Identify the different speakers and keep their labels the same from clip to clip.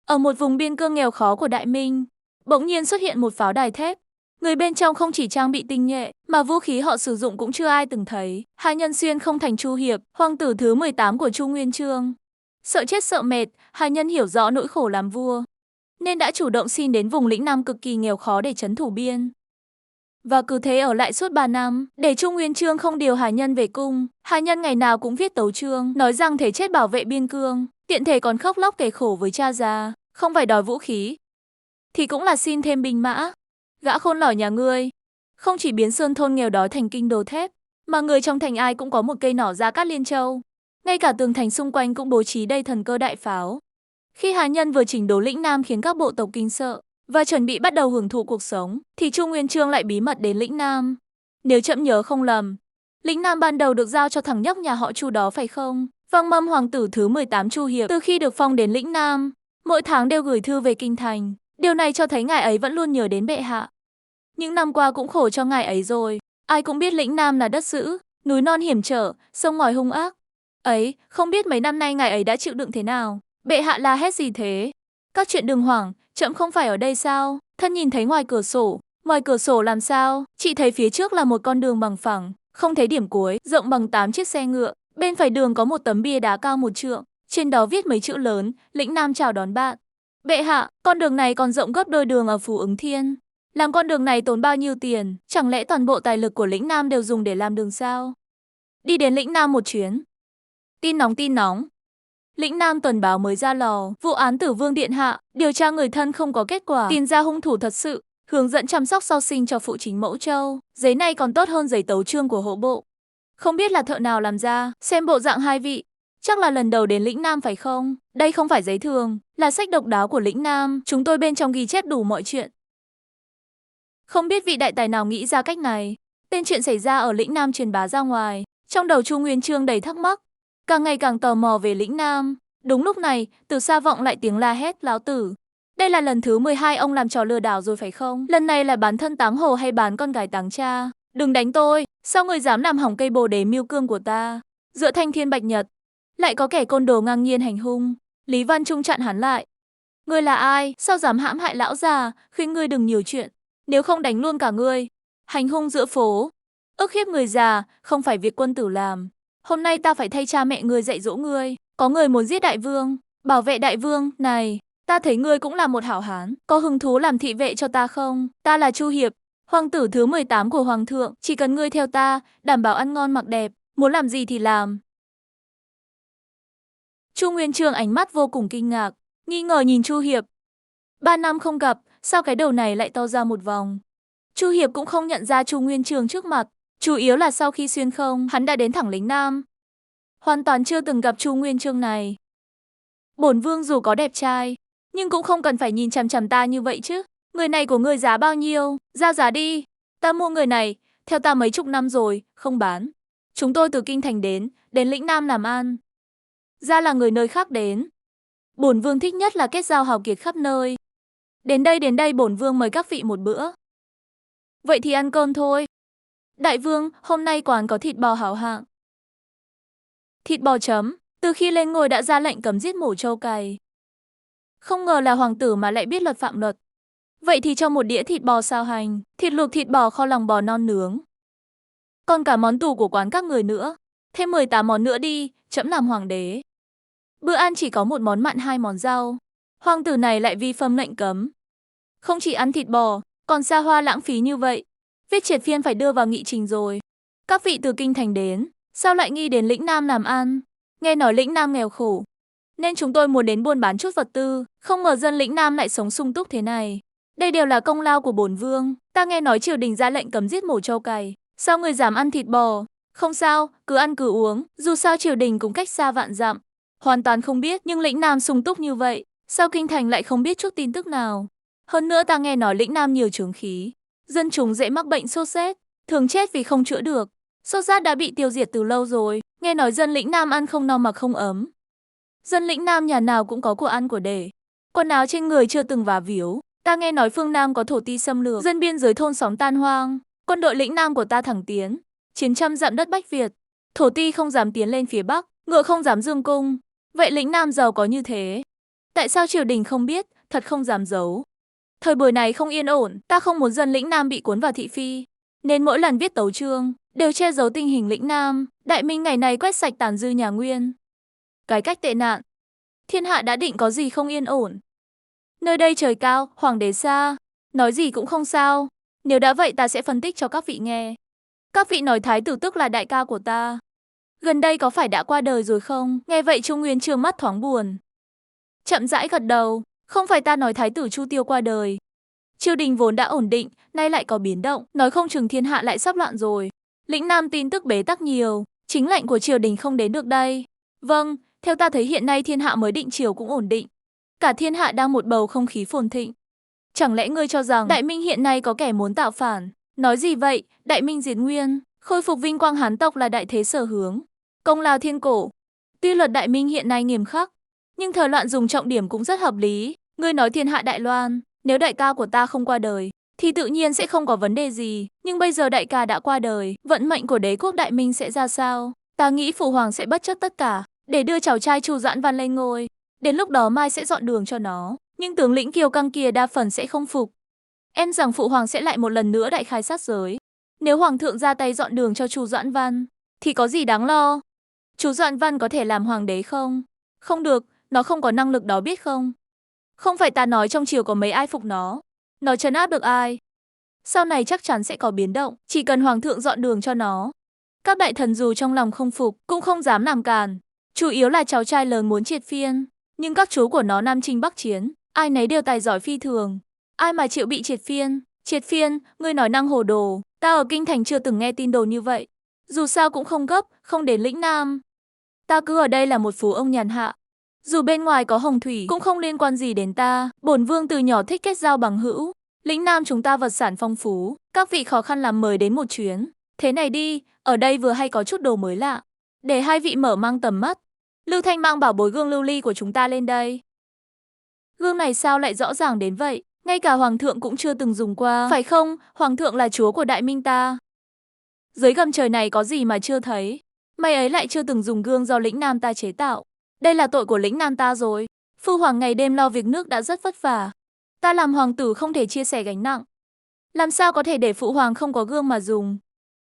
Speaker 1: Ở một vùng biên cương nghèo khó của Đại Minh, bỗng nhiên xuất hiện một pháo đài thép. Người bên trong không chỉ trang bị tinh nhuệ, mà vũ khí họ sử dụng cũng chưa ai từng thấy. Hai nhân xuyên không thành Chu Hiệp, hoàng tử thứ 18 của Chu Nguyên Chương. Sợ chết sợ mệt, hai nhân hiểu rõ nỗi khổ làm vua, nên đã chủ động xin đến vùng lĩnh Nam cực kỳ nghèo khó để trấn thủ biên. Và cứ thế ở lại suốt 3 năm, để Chu Nguyên Chương không điều Hà Nhân về cung. Hà Nhân ngày nào cũng viết tấu chương, nói rằng thể chết bảo vệ biên cương, tiện thể còn khóc lóc kể khổ với cha già, không phải đòi vũ khí, thì cũng là xin thêm binh mã. Gã khôn lỏi nhà ngươi, không chỉ biến sơn thôn nghèo đói thành kinh đô thép, mà người trong thành ai cũng có một cây nỏ Gia Cát Liên Châu. Ngay cả tường thành xung quanh cũng bố trí đầy thần cơ đại pháo. Khi Hà Nhân vừa chỉnh đốn lĩnh Nam khiến các bộ tộc kinh sợ và chuẩn bị bắt đầu hưởng thụ cuộc sống, thì Chu Nguyên Chương lại bí mật đến lĩnh Nam. Nếu chậm nhớ không lầm, lĩnh Nam ban đầu được giao cho thằng nhóc nhà họ Chu đó phải không? Vâng, mâm hoàng tử thứ 18 Chu Hiệp từ khi được phong đến lĩnh Nam, mỗi tháng đều gửi thư về kinh thành. Điều này cho thấy ngài ấy vẫn luôn nhớ đến bệ hạ. Những năm qua cũng khổ cho ngài ấy rồi. Ai cũng biết lĩnh Nam là đất dữ, núi non hiểm trở, sông ngòi hung ác. Ấy, không biết mấy năm nay ngài ấy đã chịu đựng thế nào. Bệ hạ la hét gì thế? Các chuyện đừng hoảng, trẫm không phải ở đây sao? Thân nhìn thấy ngoài cửa sổ. Ngoài cửa sổ làm sao? Chị thấy phía trước là một con đường bằng phẳng, không thấy điểm cuối, rộng bằng 8 chiếc xe ngựa. Bên phải đường có một tấm bia đá cao 1 trượng, trên đó viết mấy chữ lớn, lĩnh Nam chào đón bạn. Bệ hạ, con đường này còn rộng gấp đôi đường ở Phú Ứng Thiên. Làm con đường này tốn bao nhiêu tiền? Chẳng lẽ toàn bộ tài lực của lĩnh Nam đều dùng để làm đường sao? Đi đến lĩnh Nam một chuyến. Tin nóng, tin nóng. Lĩnh Nam tuần báo mới ra lò, vụ án Tử Vương điện hạ, điều tra người thân không có kết quả, tìm ra hung thủ thật sự, hướng dẫn chăm sóc sau sinh cho phụ chính Mẫu Châu. Giấy này còn tốt hơn giấy tấu chương của hộ bộ. Không biết là thợ nào làm ra, xem bộ dạng hai vị, chắc là lần đầu đến lĩnh Nam phải không? Đây không phải giấy thường, là sách độc đáo của lĩnh Nam, chúng tôi bên trong ghi chép đủ mọi chuyện. Không biết vị đại tài nào nghĩ ra cách này. Tên chuyện xảy ra ở lĩnh Nam truyền bá ra ngoài, trong đầu Chu Nguyên Chương đầy thắc mắc, càng ngày càng tò mò về lĩnh Nam. Đúng lúc này, từ xa vọng lại tiếng la hét, lão tử. Đây là lần thứ 12 ông làm trò lừa đảo rồi phải không? Lần này là bán thân táng hồ hay bán con gái táng cha? Đừng đánh tôi, sao người dám làm hỏng cây bồ đề mưu cương của ta? Giữa thanh thiên bạch nhật, lại có kẻ côn đồ ngang nhiên hành hung. Lý Văn Trung chặn hắn lại. Ngươi là ai? Sao dám hãm hại lão già? Khuyên ngươi đừng nhiều chuyện, nếu không đánh luôn cả ngươi. Hành hung giữa phố, ức hiếp người già, không phải việc quân tử làm. Hôm nay ta phải thay cha mẹ ngươi dạy dỗ ngươi. Có người muốn giết đại vương, bảo vệ đại vương. Này, ta thấy ngươi cũng là một hảo hán, có hứng thú làm thị vệ cho ta không? Ta là Chu Hiệp, hoàng tử thứ 18 của hoàng thượng, chỉ cần ngươi theo ta, đảm bảo ăn ngon mặc đẹp, muốn làm gì thì làm. Chu Nguyên Chương ánh mắt vô cùng kinh ngạc, nghi ngờ nhìn Chu Hiệp. 3 năm không gặp, sao cái đầu này lại to ra một vòng? Chu Hiệp cũng không nhận ra Chu Nguyên Chương trước mặt, chủ yếu là sau khi xuyên không, hắn đã đến thẳng lĩnh Nam. Hoàn toàn chưa từng gặp Chu Nguyên Chương này. Bổn vương dù có đẹp trai, nhưng cũng không cần phải nhìn chằm chằm ta như vậy chứ. Người này của ngươi giá bao nhiêu? Ra giá đi. Ta mua người này, theo ta mấy chục năm rồi, không bán. Chúng tôi từ kinh thành đến lĩnh Nam làm ăn. Ra là người nơi khác đến. Bổn vương thích nhất là kết giao hào kiệt khắp nơi. Đến đây bổn vương mời các vị một bữa. Vậy thì ăn cơm thôi. Đại vương, hôm nay quán có thịt bò hảo hạng. Thịt bò chấm, từ khi lên ngôi đã ra lệnh cấm giết mổ trâu cày. Không ngờ là hoàng tử mà lại biết luật phạm luật. Vậy thì cho một đĩa thịt bò sao hành, thịt luộc, thịt bò kho, lòng bò non nướng. Còn cả món tủ của quán các người nữa. Thêm 18 món nữa đi, trẫm làm hoàng đế. Bữa ăn chỉ có một món mặn, 2 món rau. Hoàng tử này lại vi phạm lệnh cấm. Không chỉ ăn thịt bò, còn xa hoa lãng phí như vậy. Viết triệt phiên phải đưa vào nghị trình rồi. Các vị từ kinh thành đến, sao lại nghi đến lĩnh Nam làm ăn? Nghe nói lĩnh Nam nghèo khổ, nên chúng tôi muốn đến buôn bán chút vật tư. Không ngờ dân lĩnh Nam lại sống sung túc thế này. Đây đều là công lao của bổn vương. Ta nghe nói triều đình ra lệnh cấm giết mổ trâu cày. Sao người dám ăn thịt bò? Không sao, cứ ăn cứ uống. Dù sao triều đình cũng cách xa vạn dặm. Hoàn toàn không biết, nhưng lĩnh Nam sung túc như vậy, sao kinh thành lại không biết chút tin tức nào? Hơn nữa ta nghe nói lĩnh Nam nhiều chướng khí, dân chúng dễ mắc bệnh sốt rét, thường chết vì không chữa được. Sốt rét đã bị tiêu diệt từ lâu rồi. Nghe nói dân lĩnh Nam ăn không no mặc không ấm. Dân lĩnh Nam nhà nào cũng có của ăn của để, quần áo trên người chưa từng vá víu. Ta nghe nói phương Nam có thổ ti xâm lược, dân biên giới thôn xóm tan hoang. Quân đội lĩnh Nam của ta thẳng tiến, chiến trăm dặm đất Bách Việt. Thổ ti không dám tiến lên phía Bắc, ngựa không dám dương cung. Vậy lĩnh Nam giàu có như thế, Tại sao triều đình không biết, thật không dám giấu. Thời buổi này không yên ổn, ta không muốn dân lĩnh Nam bị cuốn vào thị phi. Nên mỗi lần viết tấu chương, đều che giấu tình hình lĩnh Nam. Đại Minh ngày này quét sạch tàn dư nhà Nguyên. Cái cách tệ nạn. Thiên hạ đã định có gì không yên ổn. Nơi đây trời cao, hoàng đế xa. Nói gì cũng không sao. Nếu đã vậy ta sẽ phân tích cho các vị nghe. Các vị nói thái tử tức là đại ca của ta. Gần đây có phải đã qua đời rồi không? Nghe vậy Trung Nguyên Chương mắt thoáng buồn. Chậm rãi gật đầu. Không phải ta nói thái tử Chu Tiêu qua đời. Triều đình vốn đã ổn định, nay lại có biến động. Nói không chừng thiên hạ lại sắp loạn rồi. Lĩnh Nam tin tức bế tắc nhiều. Chính lệnh của triều đình không đến được đây. Vâng, theo ta thấy hiện nay thiên hạ mới định triều cũng ổn định. Cả thiên hạ đang một bầu không khí phồn thịnh. Chẳng lẽ ngươi cho rằng Đại Minh hiện nay có kẻ muốn tạo phản? Nói gì vậy? Đại Minh diệt Nguyên, khôi phục vinh quang Hán tộc là đại thế sở hướng. Công lao thiên cổ. Tuy luật Đại Minh hiện nay nghiêm khắc, nhưng thời loạn dùng trọng điểm cũng rất hợp lý. Ngươi nói thiên hạ đại loan, nếu đại ca của ta không qua đời, thì tự nhiên sẽ không có vấn đề gì. Nhưng bây giờ đại ca đã qua đời, vận mệnh của đế quốc Đại Minh sẽ ra sao? Ta nghĩ phụ hoàng sẽ bất chấp tất cả, để đưa cháu trai Chu Doãn Văn lên ngôi. Đến lúc đó Mai sẽ dọn đường cho nó. Nhưng tướng lĩnh kiêu căng kia đa phần sẽ không phục. Em rằng phụ hoàng sẽ lại một lần nữa đại khai sát giới. Nếu hoàng thượng ra tay dọn đường cho Chu Doãn Văn, thì có gì đáng lo? Chu Doãn Văn có thể làm hoàng đế không? Không được, nó không có năng lực đó biết không? Không phải ta nói trong triều có mấy ai phục nó. Nó trấn áp được ai? Sau này chắc chắn sẽ có biến động, chỉ cần hoàng thượng dọn đường cho nó. Các đại thần dù trong lòng không phục, cũng không dám làm cản. Chủ yếu là cháu trai lớn muốn triệt phiên, nhưng các chú của nó nam chinh bắc chiến, ai nấy đều tài giỏi phi thường. Ai mà chịu bị triệt phiên? Triệt phiên, ngươi nói năng hồ đồ, ta ở kinh thành chưa từng nghe tin đồn như vậy. Dù sao cũng không gấp, không đến lĩnh Nam. Ta cứ ở đây là một phú ông nhàn hạ. Dù bên ngoài có hồng thủy cũng không liên quan gì đến ta. Bổn vương từ nhỏ thích kết giao bằng hữu. Lĩnh Nam chúng ta vật sản phong phú, các vị khó khăn làm mời đến một chuyến. Thế này đi, ở đây vừa hay có chút đồ mới lạ, để hai vị mở mang tầm mắt. Lưu Thanh mang bảo bối gương lưu ly của chúng ta lên đây. Gương này sao lại rõ ràng đến vậy? Ngay cả hoàng thượng cũng chưa từng dùng qua, phải không? Hoàng thượng là chúa của Đại Minh ta. Dưới gầm trời này có gì mà chưa thấy? May ấy lại chưa từng dùng gương do lĩnh Nam ta chế tạo. Đây là tội của lĩnh Nam ta rồi. Phu hoàng ngày đêm lo việc nước đã rất vất vả. Ta làm hoàng tử không thể chia sẻ gánh nặng. Làm sao có thể để phụ hoàng không có gương mà dùng?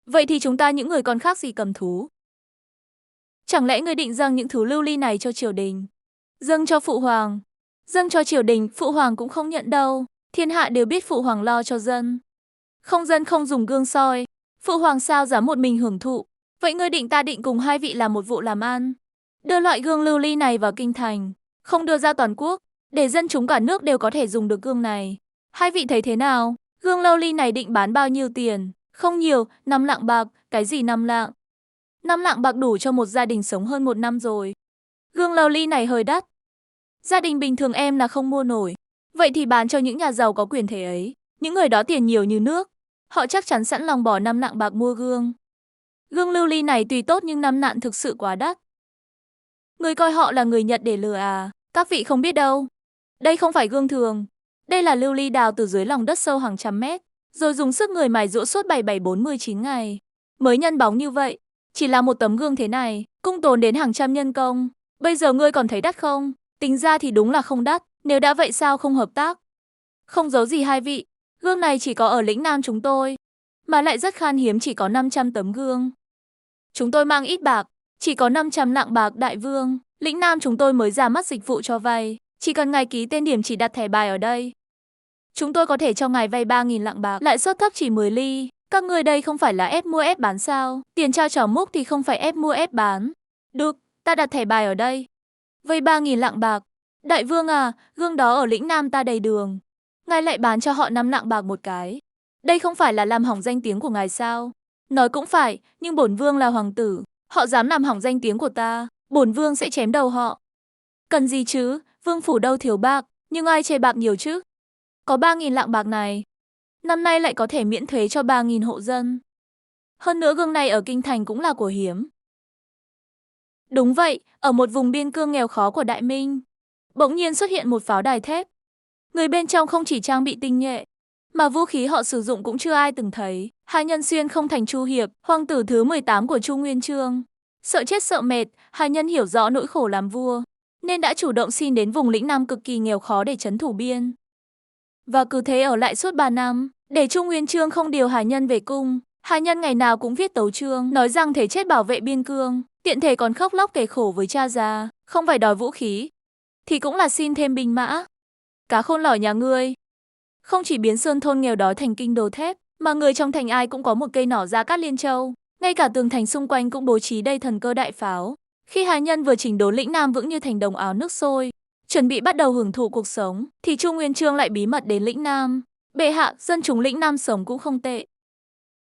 Speaker 1: Vậy thì chúng ta những người còn khác gì cầm thú? Chẳng lẽ ngươi định dâng những thứ lưu ly này cho triều đình? Dâng cho phụ hoàng? Dâng cho triều đình, phụ hoàng cũng không nhận đâu. Thiên hạ đều biết phụ hoàng lo cho dân. Không dân không dùng gương soi. Phụ hoàng sao dám một mình hưởng thụ? Vậy ngươi định ta định cùng hai vị làm một vụ làm ăn? Đưa loại gương lưu ly này vào kinh thành, không đưa ra toàn quốc, để dân chúng cả nước đều có thể dùng được gương này. Hai vị thấy thế nào? Gương lưu ly này định bán bao nhiêu tiền? Không nhiều, 5 lạng bạc. Cái gì 5 lạng? 5 lạng bạc đủ cho một gia đình sống hơn 1 năm rồi. Gương lưu ly này hơi đắt. Gia đình bình thường em là không mua nổi. Vậy thì bán cho những nhà giàu có quyền thế ấy. Những người đó tiền nhiều như nước. Họ chắc chắn sẵn lòng bỏ 5 lạng bạc mua gương. Gương lưu ly này tuy tốt nhưng 5 lạng thực sự quá đắt. Người coi họ là người Nhật để lừa à? Các vị không biết đâu. Đây không phải gương thường. Đây là lưu ly đào từ dưới lòng đất sâu hàng trăm mét, rồi dùng sức người mài giũa suốt 4749 ngày. Mới nhân bóng như vậy. Chỉ là một tấm gương thế này, cũng tốn đến hàng trăm nhân công. Bây giờ ngươi còn thấy đắt không? Tính ra thì đúng là không đắt. Nếu đã vậy sao không hợp tác? Không giấu gì hai vị. Gương này chỉ có ở lĩnh Nam chúng tôi. Mà lại rất khan hiếm, chỉ có 500 tấm gương. Chúng tôi mang ít bạc. Chỉ có 500 lạng bạc đại vương. Lĩnh Nam chúng tôi mới ra mắt dịch vụ cho vay. Chỉ cần ngài ký tên điểm chỉ đặt thẻ bài ở đây. Chúng tôi có thể cho ngài vay 3.000 lạng bạc. Lãi suất thấp chỉ 10 ly. Các người đây không phải là ép mua ép bán sao? Tiền trao trảo múc thì không phải ép mua ép bán. Được, ta đặt thẻ bài ở đây. Vay 3.000 lạng bạc. Đại vương à, gương đó ở lĩnh Nam ta đầy đường. Ngài lại bán cho họ 5 lạng bạc một cái. Đây không phải là làm hỏng danh tiếng của ngài sao? Nói cũng phải, nhưng bổn vương là hoàng tử. Họ dám làm hỏng danh tiếng của ta, bổn vương sẽ chém đầu họ. Cần gì chứ, vương phủ đâu thiếu bạc, nhưng ai chê bạc nhiều chứ? Có 3.000 lạng bạc này. Năm nay lại có thể miễn thuế cho 3.000 hộ dân. Hơn nữa gương này ở kinh thành cũng là của hiếm. Đúng vậy, ở một vùng biên cương nghèo khó của Đại Minh, bỗng nhiên xuất hiện một pháo đài thép. Người bên trong không chỉ trang bị tinh nhuệ, mà vũ khí họ sử dụng cũng chưa ai từng thấy. Hai nhân xuyên không thành Chu Hiệp, hoàng tử thứ 18 của Trung Nguyên Chương. Sợ chết sợ mệt, hai nhân hiểu rõ nỗi khổ làm vua, nên đã chủ động xin đến vùng lĩnh Nam cực kỳ nghèo khó để trấn thủ biên. Và cứ thế ở lại suốt 3 năm, để Trung Nguyên Chương không điều Hà Nhân về cung. Hà Nhân ngày nào cũng viết tấu chương, nói rằng thể chết bảo vệ biên cương, tiện thể còn khóc lóc kể khổ với cha già, không phải đòi vũ khí, thì cũng là xin thêm binh mã. Cá khôn lỏi nhà ngươi, không chỉ biến sơn thôn nghèo đói thành kinh đô thép, mà người trong thành ai cũng có một cây nỏ Gia Cát Liên Châu, ngay cả tường thành xung quanh cũng bố trí đầy thần cơ đại pháo. Khi Hà Nhân vừa chỉnh đốn lĩnh Nam vững như thành đồng áo nước sôi, chuẩn bị bắt đầu hưởng thụ cuộc sống, thì Trung Nguyên Chương lại bí mật đến lĩnh Nam. Bệ hạ, dân chúng lĩnh Nam sống cũng không tệ.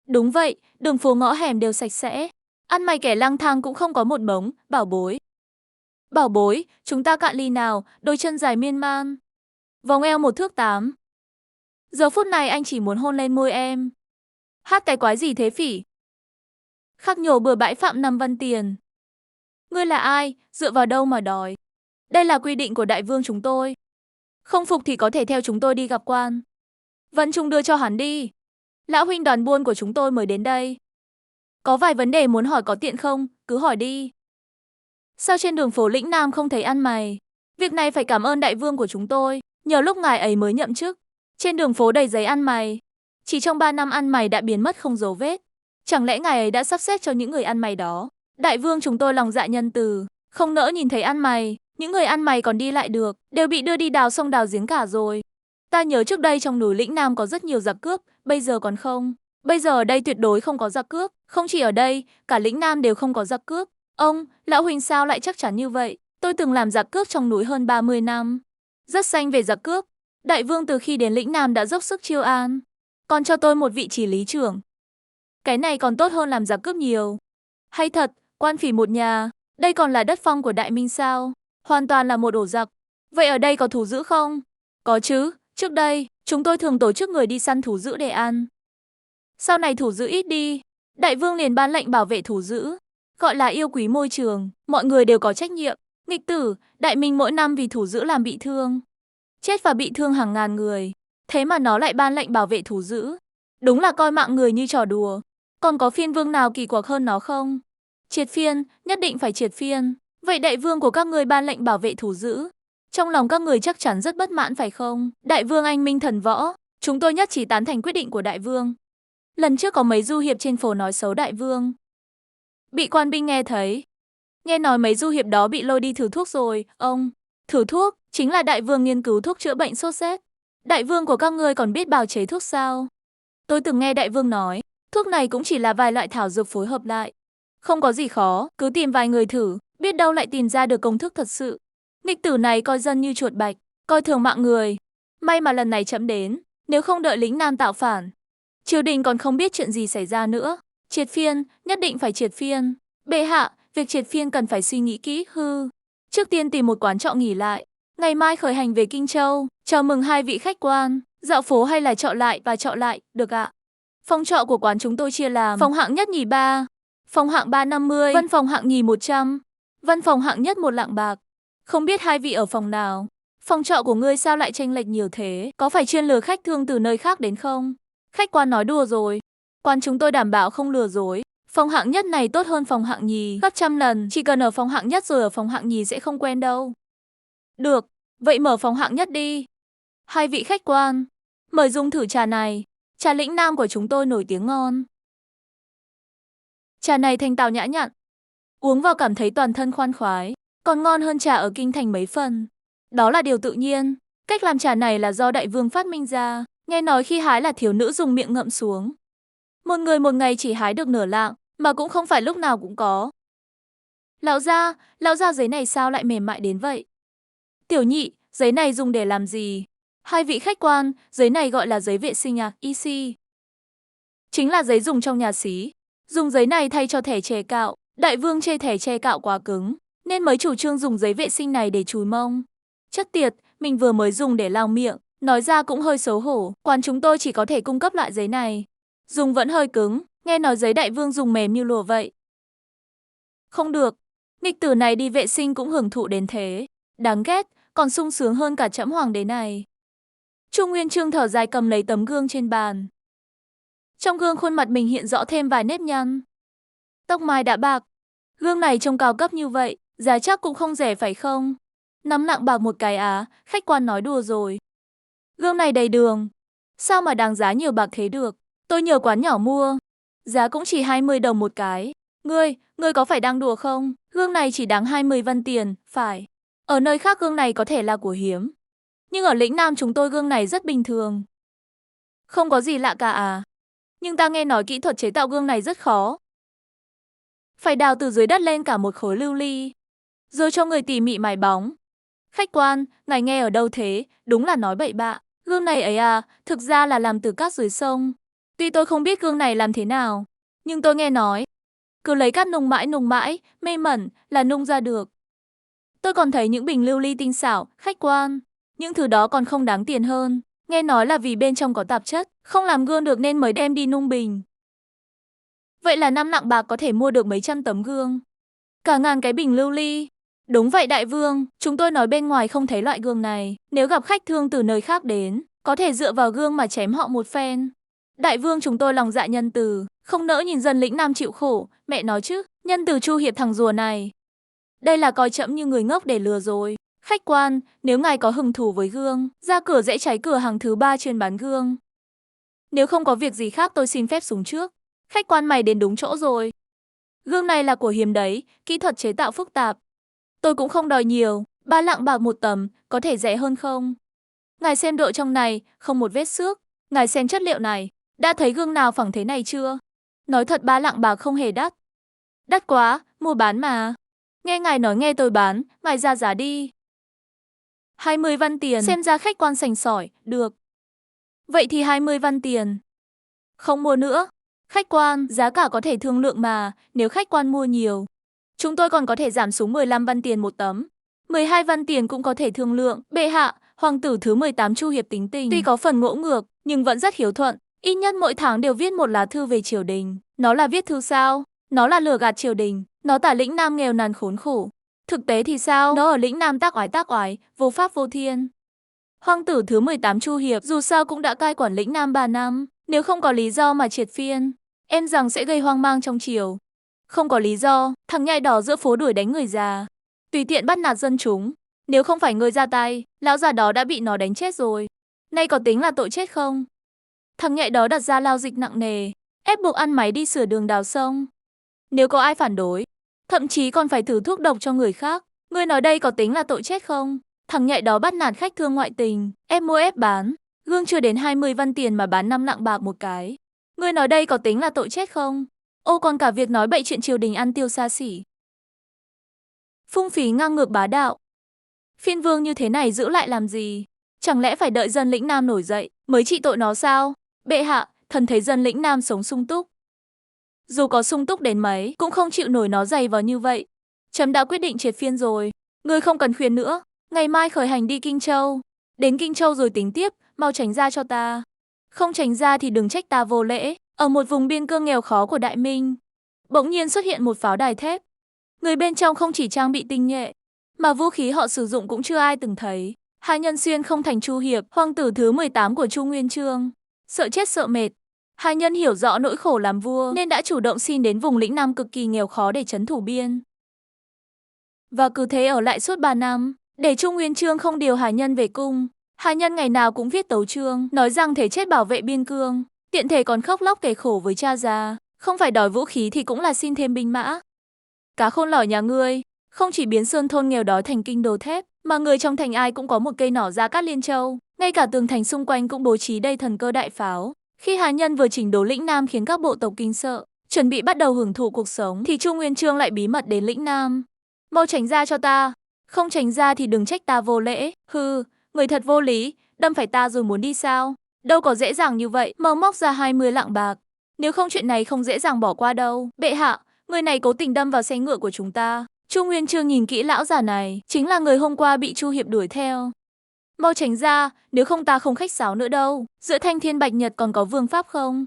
Speaker 1: Đúng vậy, đường phố ngõ hẻm đều sạch sẽ, ăn mày kẻ lang thang cũng không có một bóng. Bảo bối, bảo bối, chúng ta cạn ly nào, đôi chân dài miên man, vòng eo 1 thước 8. Giờ phút này anh chỉ muốn hôn lên môi em. Hát cái quái gì thế phỉ? Khắc nhổ bừa bãi phạm Năm Văn Tiền. Ngươi là ai, dựa vào đâu mà đòi? Đây là quy định của đại vương chúng tôi. Không phục thì có thể theo chúng tôi đi gặp quan. Vẫn Trung đưa cho hắn đi. Lão huynh đoàn buôn của chúng tôi mới đến đây. Có vài vấn đề muốn hỏi có tiện không, cứ hỏi đi. Sao trên đường phố lĩnh Nam không thấy ăn mày? Việc này phải cảm ơn đại vương của chúng tôi, nhờ lúc ngài ấy mới nhậm chức. Trên đường phố đầy giấy ăn mày. Chỉ trong 3 năm ăn mày đã biến mất không dấu vết. Chẳng lẽ ngài ấy đã sắp xếp cho những người ăn mày đó? Đại vương chúng tôi lòng dạ nhân từ, không nỡ nhìn thấy ăn mày. Những người ăn mày còn đi lại được, đều bị đưa đi đào sông đào giếng cả rồi. Ta nhớ trước đây trong núi lĩnh Nam có rất nhiều giặc cướp, bây giờ còn không. Bây giờ ở đây tuyệt đối không có giặc cướp, không chỉ ở đây, cả lĩnh Nam đều không có giặc cướp. Ông, lão huynh sao lại chắc chắn như vậy? Tôi từng làm giặc cướp trong núi hơn 30 năm. Rất xanh về giặc cướp. Đại vương từ khi đến lĩnh Nam đã dốc sức chiêu an, còn cho tôi một vị chỉ lý trưởng. Cái này còn tốt hơn làm giặc cướp nhiều. Hay thật, quan phỉ một nhà, đây còn là đất phong của Đại Minh sao? Hoàn toàn là một ổ giặc. Vậy ở đây có thú dữ không? Có chứ, trước đây, chúng tôi thường tổ chức người đi săn thú dữ để ăn. Sau này thú dữ ít đi, đại vương liền ban lệnh bảo vệ thú dữ, gọi là yêu quý môi trường, mọi người đều có trách nhiệm. Nghịch tử, Đại Minh mỗi năm vì thú dữ làm bị thương, chết và bị thương hàng ngàn người, thế mà nó lại ban lệnh bảo vệ thú dữ. Đúng là coi mạng người như trò đùa. Còn có phiên vương nào kỳ quặc hơn nó không? Triệt phiên, nhất định phải triệt phiên. Vậy đại vương của các người ban lệnh bảo vệ thú dữ, trong lòng các người chắc chắn rất bất mãn phải không? Đại vương anh minh thần võ, chúng tôi nhất trí tán thành quyết định của đại vương. Lần trước có mấy du hiệp trên phố nói xấu đại vương, bị quan binh nghe thấy. Nghe nói mấy du hiệp đó bị lôi đi thử thuốc rồi, ông. Thử thuốc, chính là đại vương nghiên cứu thuốc chữa bệnh sốt rét. Đại vương của các ngươi còn biết bào chế thuốc sao? Tôi từng nghe đại vương nói, thuốc này cũng chỉ là vài loại thảo dược phối hợp lại. Không có gì khó, cứ tìm vài người thử, biết đâu lại tìm ra được công thức thật sự. Nghịch tử này coi dân như chuột bạch, coi thường mạng người. May mà lần này chậm đến, nếu không đợi lĩnh Nam tạo phản, triều đình còn không biết chuyện gì xảy ra nữa. Triệt phiên, nhất định phải triệt phiên. Bệ hạ, việc triệt phiên cần phải suy nghĩ kỹ, Trước tiên tìm một quán trọ nghỉ lại. Ngày mai khởi hành về Kinh Châu, chào mừng hai vị khách quan. Dạo phố hay là trọ lại và trọ lại, được ạ. Phòng trọ của quán chúng tôi chia làm phòng hạng nhất nhì 3, phòng hạng 350, văn phòng hạng nhì 100, văn phòng hạng nhất 1 lạng bạc. Không biết hai vị ở phòng nào? Phòng trọ của ngươi sao lại chênh lệch nhiều thế? Có phải chuyên lừa khách thương từ nơi khác đến không? Khách quan nói đùa rồi. Quán chúng tôi đảm bảo không lừa dối. Phòng hạng nhất này tốt hơn phòng hạng nhì gấp trăm lần. Chỉ cần ở phòng hạng nhất rồi ở phòng hạng nhì sẽ không quen đâu. Được, vậy mở phòng hạng nhất đi. Hai vị khách quan, mời dùng thử trà này. Trà lĩnh Nam của chúng tôi nổi tiếng ngon. Trà này thanh tao nhã nhặn, uống vào cảm thấy toàn thân khoan khoái, còn ngon hơn trà ở kinh thành mấy phần. Đó là điều tự nhiên. Cách làm trà này là do đại vương phát minh ra. Nghe nói khi hái là thiếu nữ dùng miệng ngậm xuống. Một người một ngày chỉ hái được nửa lạng, mà cũng không phải lúc nào cũng có. Lão gia giấy này sao lại mềm mại đến vậy? Tiểu nhị, giấy này dùng để làm gì? Hai vị khách quan, giấy này gọi là giấy vệ sinh à, EC. Chính là giấy dùng trong nhà xí. Dùng giấy này thay cho thẻ chè cạo. Đại vương chê thẻ chè cạo quá cứng, nên mới chủ trương dùng giấy vệ sinh này để chùi mông. Chất tiệt, mình vừa mới dùng để lau miệng, nói ra cũng hơi xấu hổ. Quán chúng tôi chỉ có thể cung cấp loại giấy này. Dùng vẫn hơi cứng, nghe nói giấy đại vương dùng mềm như lụa vậy. Không được, nghịch tử này đi vệ sinh cũng hưởng thụ đến thế. Đáng ghét, còn sung sướng hơn cả trẫm hoàng đế này. Trung Nguyên Chương thở dài cầm lấy tấm gương trên bàn. Trong gương khuôn mặt mình hiện rõ thêm vài nếp nhăn. Tóc mai đã bạc. Gương này trông cao cấp như vậy, giá chắc cũng không rẻ phải không? 5 lạng bạc một cái á, khách quan nói đùa rồi. Gương này đầy đường. Sao mà đáng giá nhiều bạc thế được? Tôi nhờ quán nhỏ mua. Giá cũng chỉ 20 đồng một cái. Ngươi có phải đang đùa không? Gương này chỉ đáng 20 văn tiền, phải. Ở nơi khác gương này có thể là của hiếm. Nhưng ở lĩnh Nam chúng tôi gương này rất bình thường. Không có gì lạ cả à? Nhưng ta nghe nói kỹ thuật chế tạo gương này rất khó. Phải đào từ dưới đất lên cả một khối lưu ly, rồi cho người tỉ mỉ mài bóng. Khách quan, ngài nghe ở đâu thế? Đúng là nói bậy bạ. Gương này ấy à, thực ra là làm từ cát dưới sông. Tuy tôi không biết gương này làm thế nào, nhưng tôi nghe nói, cứ lấy cát nung mãi, mê mẩn là nung ra được. Tôi còn thấy những bình lưu ly tinh xảo, khách quan. Những thứ đó còn không đáng tiền hơn. Nghe nói là vì bên trong có tạp chất, không làm gương được nên mới đem đi nung bình. Vậy là 5 lạng bạc có thể mua được mấy trăm tấm gương. Cả ngàn cái bình lưu ly. Đúng vậy đại vương, chúng tôi nói bên ngoài không thấy loại gương này. Nếu gặp khách thương từ nơi khác đến, có thể dựa vào gương mà chém họ một phen. Đại vương chúng tôi lòng dạ nhân từ, không nỡ nhìn dân lĩnh Nam chịu khổ. Mẹ nói chứ, nhân từ chu hiệp thằng rùa này. Đây là coi trẫm như người ngốc để lừa rồi. Khách quan, nếu ngài có hứng thú với gương, ra cửa Dễ Cháy cửa hàng thứ 3 chuyên bán gương. Nếu không có việc gì khác tôi xin phép xuống trước. Khách quan mày đến đúng chỗ rồi. Gương này là của hiếm đấy, kỹ thuật chế tạo phức tạp. Tôi cũng không đòi nhiều, 3 lạng bạc một tấm, có thể rẻ hơn không? Ngài xem độ trong này, không một vết xước. Ngài xem chất liệu này, đã thấy gương nào phẳng thế này chưa? Nói thật 3 lạng bạc không hề đắt. Đắt quá, mua bán mà. Nghe ngài nói nghe tôi bán, ngài ra giá đi. 20 văn tiền, xem ra khách quan sành sỏi, được. Vậy thì 20 văn tiền. Không mua nữa. Khách quan, giá cả có thể thương lượng mà, nếu khách quan mua nhiều. Chúng tôi còn có thể giảm xuống 15 văn tiền một tấm. 12 văn tiền cũng có thể thương lượng. Bệ hạ, hoàng tử thứ 18 Chu Hiệp tính tình. Tuy có phần ngỗ ngược, nhưng vẫn rất hiếu thuận. Ít nhất mỗi tháng đều viết một lá thư về triều đình. Nó là viết thư sao? Nó là lừa gạt triều đình. Nó tả lĩnh Nam nghèo nàn khốn khổ. Thực tế thì sao? Nó ở lĩnh Nam tác oái, vô pháp vô thiên. Hoàng tử thứ 18 Chu Hiệp dù sao cũng đã cai quản lĩnh Nam 3 năm. Nếu không có lý do mà triệt phiên, em rằng sẽ gây hoang mang trong triều. Không có lý do, thằng nhãi đỏ giữa phố đuổi đánh người già, tùy tiện bắt nạt dân chúng. Nếu không phải ngươi ra tay, lão già đó đã bị nó đánh chết rồi. Nay có tính là tội chết không? Thằng nhãi đó đặt ra lao dịch nặng nề, ép buộc ăn máy đi sửa đường đào sông. Nếu có ai phản đối, thậm chí còn phải thử thuốc độc cho người khác. Ngươi nói đây có tính là tội chết không? Thằng nhãi đó bắt nạt khách thương ngoại tình, ép mua ép bán. Gương chưa đến 20 văn tiền mà bán 5 lạng bạc một cái. Ngươi nói đây có tính là tội chết không? Ô còn cả việc nói bậy chuyện triều đình ăn tiêu xa xỉ. Phung phí ngang ngược bá đạo. Phiên vương như thế này giữ lại làm gì? Chẳng lẽ phải đợi dân lĩnh Nam nổi dậy mới trị tội nó sao? Bệ hạ, thần thấy dân lĩnh Nam sống sung túc. Dù có sung túc đến mấy, cũng không chịu nổi nó dày vào như vậy. Trẫm đã quyết định triệt phiên rồi. Ngươi không cần khuyên nữa. Ngày mai khởi hành đi Kinh Châu. Đến Kinh Châu rồi tính tiếp, mau tránh ra cho ta. Không tránh ra thì đừng trách ta vô lễ. Ở một vùng biên cương nghèo khó của Đại Minh, bỗng nhiên xuất hiện một pháo đài thép. Người bên trong không chỉ trang bị tinh nhuệ, mà vũ khí họ sử dụng cũng chưa ai từng thấy. Hai Nhân Xuyên không thành Chu Hiệp, hoàng tử thứ 18 của Chu Nguyên Chương. Sợ chết sợ mệt, Hai Nhân hiểu rõ nỗi khổ làm vua nên đã chủ động xin đến vùng lĩnh Nam cực kỳ nghèo khó để trấn thủ biên. Và cứ thế ở lại suốt 3 năm, để Chu Nguyên Chương không điều Hai Nhân về cung. Hai Nhân ngày nào cũng viết tấu chương, nói rằng thể chết bảo vệ biên cương, tiện thể còn khóc lóc kể khổ với cha già, không phải đòi vũ khí thì cũng là xin thêm binh mã. Cá khôn lỏi nhà ngươi, không chỉ biến sơn thôn nghèo đói thành kinh đô thép, mà người trong thành ai cũng có một cây nỏ Gia Cát Liên Châu, ngay cả tường thành xung quanh cũng bố trí đầy thần cơ đại pháo. Khi Hà Nhân vừa chỉnh đốn lĩnh Nam khiến các bộ tộc kinh sợ, chuẩn bị bắt đầu hưởng thụ cuộc sống, thì Chu Nguyên Chương lại bí mật đến lĩnh Nam. Mau tránh ra cho ta, không tránh ra thì đừng trách ta vô lễ. Hừ, người thật vô lý, đâm phải ta rồi muốn đi sao? Đâu có dễ dàng như vậy, mau móc ra 20 lạng bạc. Nếu không chuyện này không dễ dàng bỏ qua đâu. Bệ hạ, người này cố tình đâm vào xe ngựa của chúng ta. Chu Nguyên Chương nhìn kỹ lão già này, chính là người hôm qua bị Chu Hiệp đuổi theo. Mau tránh ra, nếu không ta không khách sáo nữa đâu. Giữa Thanh Thiên Bạch Nhật còn có vương pháp không?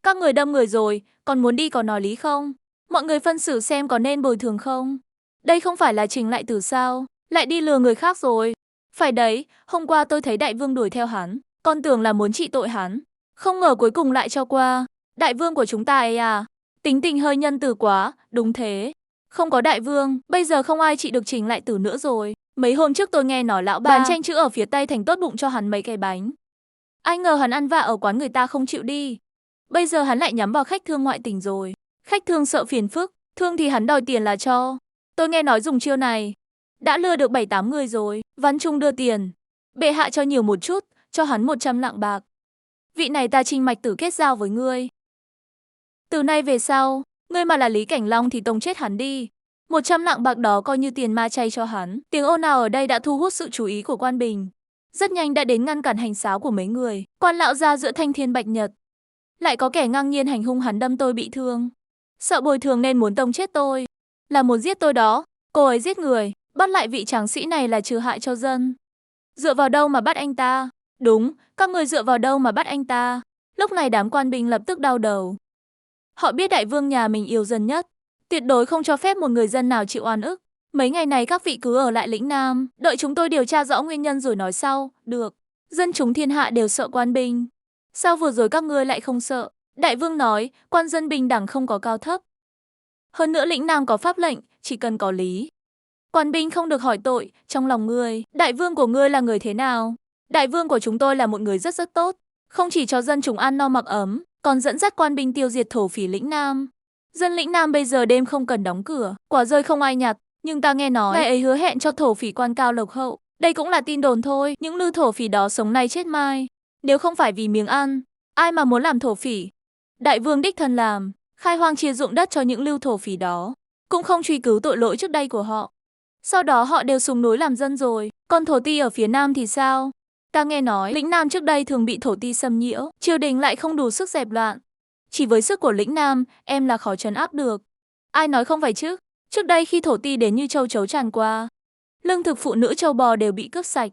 Speaker 1: Các người đâm người rồi, còn muốn đi có nói lý không? Mọi người phân xử xem có nên bồi thường không? Đây không phải là Trình Lại Tử sao? Lại đi lừa người khác rồi. Phải đấy, hôm qua tôi thấy đại vương đuổi theo hắn, con tưởng là muốn trị tội hắn. Không ngờ cuối cùng lại cho qua. Đại vương của chúng ta ấy à? Tính tình hơi nhân từ quá, đúng thế. Không có đại vương, bây giờ không ai trị được Trình Lại Tử nữa rồi. Mấy hôm trước tôi nghe nói lão bán tranh chữ ở phía Tây Thành tốt bụng cho hắn mấy cái bánh. Ai ngờ hắn ăn vạ ở quán người ta không chịu đi. Bây giờ hắn lại nhắm vào khách thương ngoại tình rồi. Khách thương sợ phiền phức, thương thì hắn đòi tiền là cho. Tôi nghe nói dùng chiêu này đã lừa được 7-8 người rồi. Văn Trung đưa tiền. Bệ hạ cho nhiều một chút, cho hắn 100 lạng bạc. Vị này ta trinh mạch tử kết giao với ngươi. Từ nay về sau, ngươi mà là Lý Cảnh Long thì tông chết hắn đi. 100 lạng bạc đó coi như tiền ma chay cho hắn. Tiếng ồn ào ở đây đã thu hút sự chú ý của quan bình. Rất nhanh đã đến ngăn cản hành sáo của mấy người. Quan lão gia giữa thanh thiên bạch nhật. Lại có kẻ ngang nhiên hành hung hắn, đâm tôi bị thương. Sợ bồi thường nên muốn tông chết tôi. Là muốn giết tôi đó. Cô ấy giết người, bắt lại vị tráng sĩ này là trừ hại cho dân. Dựa vào đâu mà bắt anh ta? Đúng, các người dựa vào đâu mà bắt anh ta? Lúc này đám quan binh lập tức đau đầu. Họ biết đại vương nhà mình yêu dân nhất, tuyệt đối không cho phép một người dân nào chịu oan ức. Mấy ngày này các vị cứ ở lại lĩnh Nam, đợi chúng tôi điều tra rõ nguyên nhân rồi nói sau. Được, dân chúng thiên hạ đều sợ quan binh. Sao vừa rồi các ngươi lại không sợ? Đại vương nói, quan dân bình đẳng không có cao thấp. Hơn nữa lĩnh Nam có pháp lệnh, chỉ cần có lý. Quan binh không được hỏi tội, trong lòng ngươi, đại vương của ngươi là người thế nào? Đại vương của chúng tôi là một người rất tốt, không chỉ cho dân chúng ăn no mặc ấm, còn dẫn dắt quan binh tiêu diệt thổ phỉ lĩnh Nam. Dân lĩnh Nam bây giờ đêm không cần đóng cửa, quả rơi không ai nhặt, nhưng ta nghe nói ngài ấy hứa hẹn cho thổ phỉ quan cao lộc hậu. Đây cũng là tin đồn thôi, những lưu thổ phỉ đó sống nay chết mai. Nếu không phải vì miếng ăn, ai mà muốn làm thổ phỉ? Đại vương đích thân làm, khai hoang chia ruộng đất cho những lưu thổ phỉ đó, cũng không truy cứu tội lỗi trước đây của họ. Sau đó họ đều súng núi làm dân rồi, còn thổ ti ở phía Nam thì sao? Ta nghe nói lĩnh Nam trước đây thường bị thổ ti xâm nhiễu, triều đình lại không đủ sức dẹp loạn. Chỉ với sức của lĩnh Nam, em là khó trấn áp được. Ai nói không phải chứ? Trước đây khi thổ ti đến như châu chấu tràn qua, lương thực phụ nữ châu bò đều bị cướp sạch.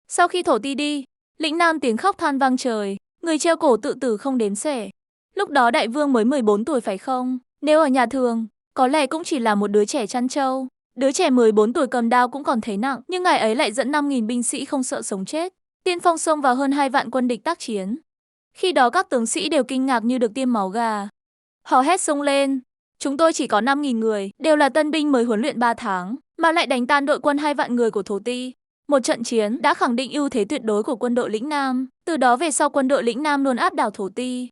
Speaker 1: Sau khi thổ ti đi, lĩnh Nam tiếng khóc than vang trời, người treo cổ tự tử không đếm xuể. Lúc đó đại vương mới 14 tuổi phải không? Nếu ở nhà thường, có lẽ cũng chỉ là một đứa trẻ chăn trâu. Đứa trẻ 14 tuổi cầm đao cũng còn thấy nặng, nhưng ngài ấy lại dẫn 5.000 binh sĩ không sợ sống chết, tiên phong xông vào hơn 2 vạn quân địch tác chiến. Khi đó các tướng sĩ đều kinh ngạc như được tiêm máu gà. Họ hét xông lên, chúng tôi chỉ có 5.000 người, đều là tân binh mới huấn luyện 3 tháng, mà lại đánh tan đội quân 2 vạn người của thổ ti. Một trận chiến đã khẳng định ưu thế tuyệt đối của quân đội lĩnh Nam, từ đó về sau quân đội lĩnh Nam luôn áp đảo thổ ti.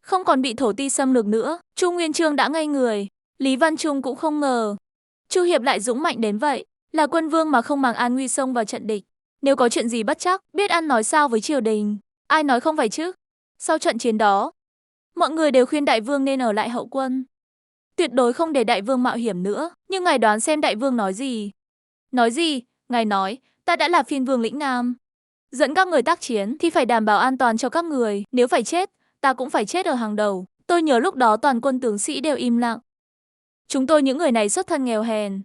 Speaker 1: Không còn bị thổ ti xâm lược nữa, Chu Nguyên Chương đã ngây người, Lý Văn Trung cũng không ngờ. Chu Hiệp lại dũng mạnh đến vậy, là quân vương mà không màng an nguy xông vào trận địch. Nếu có chuyện gì bất chắc, biết ăn nói sao với triều đình, ai nói không phải chứ? Sau trận chiến đó, mọi người đều khuyên đại vương nên ở lại hậu quân. Tuyệt đối không để đại vương mạo hiểm nữa, nhưng ngài đoán xem đại vương nói gì? Nói gì? Ngài nói, ta đã là phiên vương lĩnh Nam. Dẫn các người tác chiến thì phải đảm bảo an toàn cho các người, nếu phải chết, ta cũng phải chết ở hàng đầu. Tôi nhớ lúc đó toàn quân tướng sĩ đều im lặng. Chúng tôi những người này xuất thân nghèo hèn,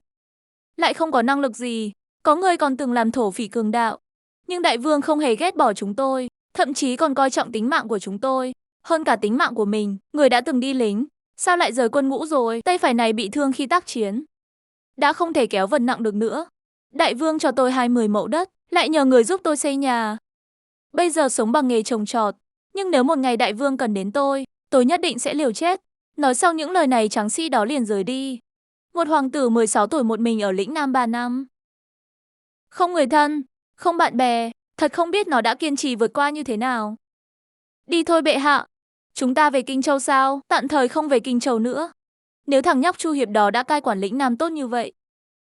Speaker 1: lại không có năng lực gì, có người còn từng làm thổ phỉ cường đạo. Nhưng đại vương không hề ghét bỏ chúng tôi, thậm chí còn coi trọng tính mạng của chúng tôi, hơn cả tính mạng của mình. Người đã từng đi lính, sao lại rời quân ngũ rồi? Tay phải này bị thương khi tác chiến, đã không thể kéo vật nặng được nữa. Đại vương cho tôi 20 mẫu đất, lại nhờ người giúp tôi xây nhà. Bây giờ sống bằng nghề trồng trọt, nhưng nếu một ngày đại vương cần đến tôi nhất định sẽ liều chết. Nói xong những lời này tráng sĩ đó liền rời đi. Một hoàng tử 16 tuổi một mình ở lĩnh Nam 3 năm. Không người thân, không bạn bè, thật không biết nó đã kiên trì vượt qua như thế nào. Đi thôi bệ hạ, chúng ta về Kinh Châu sao? Tạm thời không về Kinh Châu nữa. Nếu thằng nhóc Chu Hiệp đó đã cai quản lĩnh Nam tốt như vậy,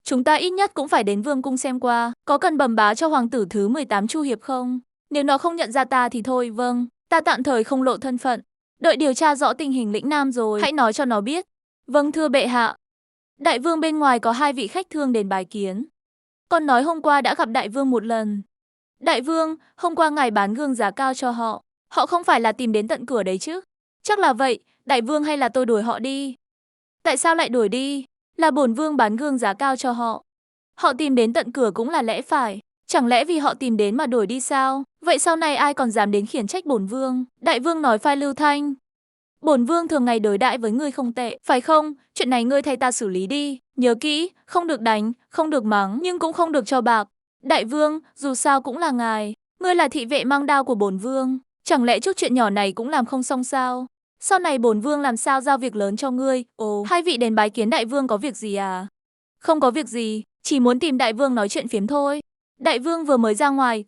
Speaker 1: chúng ta ít nhất cũng phải đến vương cung xem qua, có cần bẩm báo cho hoàng tử thứ 18 Chu Hiệp không? Nếu nó không nhận ra ta thì thôi, vâng, ta tạm thời không lộ thân phận. Đợi điều tra rõ tình hình lĩnh Nam rồi, hãy nói cho nó biết. Vâng thưa bệ hạ. Đại vương bên ngoài có 2 vị khách thương đến bái kiến. Con nói hôm qua đã gặp đại vương một lần. Đại vương, hôm qua ngài bán gương giá cao cho họ. Họ không phải là tìm đến tận cửa đấy chứ? Chắc là vậy, đại vương hay là tôi đuổi họ đi? Tại sao lại đuổi đi? Là bổn vương bán gương giá cao cho họ. Họ tìm đến tận cửa cũng là lẽ phải. Chẳng lẽ vì họ tìm đến mà đuổi đi sao? Vậy sau này ai còn dám đến khiển trách bổn vương? Đại vương nói phai lưu thanh. Bổn vương thường ngày đối đãi với ngươi không tệ, phải không? Chuyện này ngươi thay ta xử lý đi. Nhớ kỹ, không được đánh, không được mắng, nhưng cũng không được cho bạc. Đại vương, dù sao cũng là ngài. Ngươi là thị vệ mang đao của bổn vương. Chẳng lẽ chút chuyện nhỏ này cũng làm không xong sao? Sau này bổn vương làm sao giao việc lớn cho ngươi? Ồ, 2 vị đến bái kiến đại vương có việc gì à? Không có việc gì, Chỉ muốn tìm đại vương nói chuyện phiếm thôi. Đại vương vừa mới ra ngoài,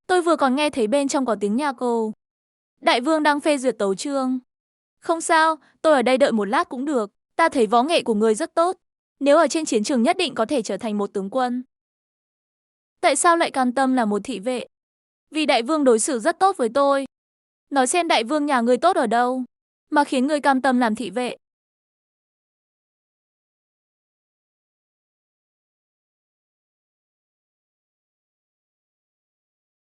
Speaker 1: tôi vừa còn nghe thấy bên trong có tiếng nhạc cô. Đại vương đang phê duyệt tấu chương. Không sao, tôi ở đây đợi một lát cũng được. Ta thấy võ nghệ của người rất tốt. Nếu ở trên chiến trường nhất định có thể trở thành một tướng quân. Tại sao lại cam tâm là một thị vệ? Vì đại vương đối xử rất tốt với tôi. Nói xem đại vương nhà ngươi tốt ở đâu, mà khiến ngươi cam tâm làm thị vệ.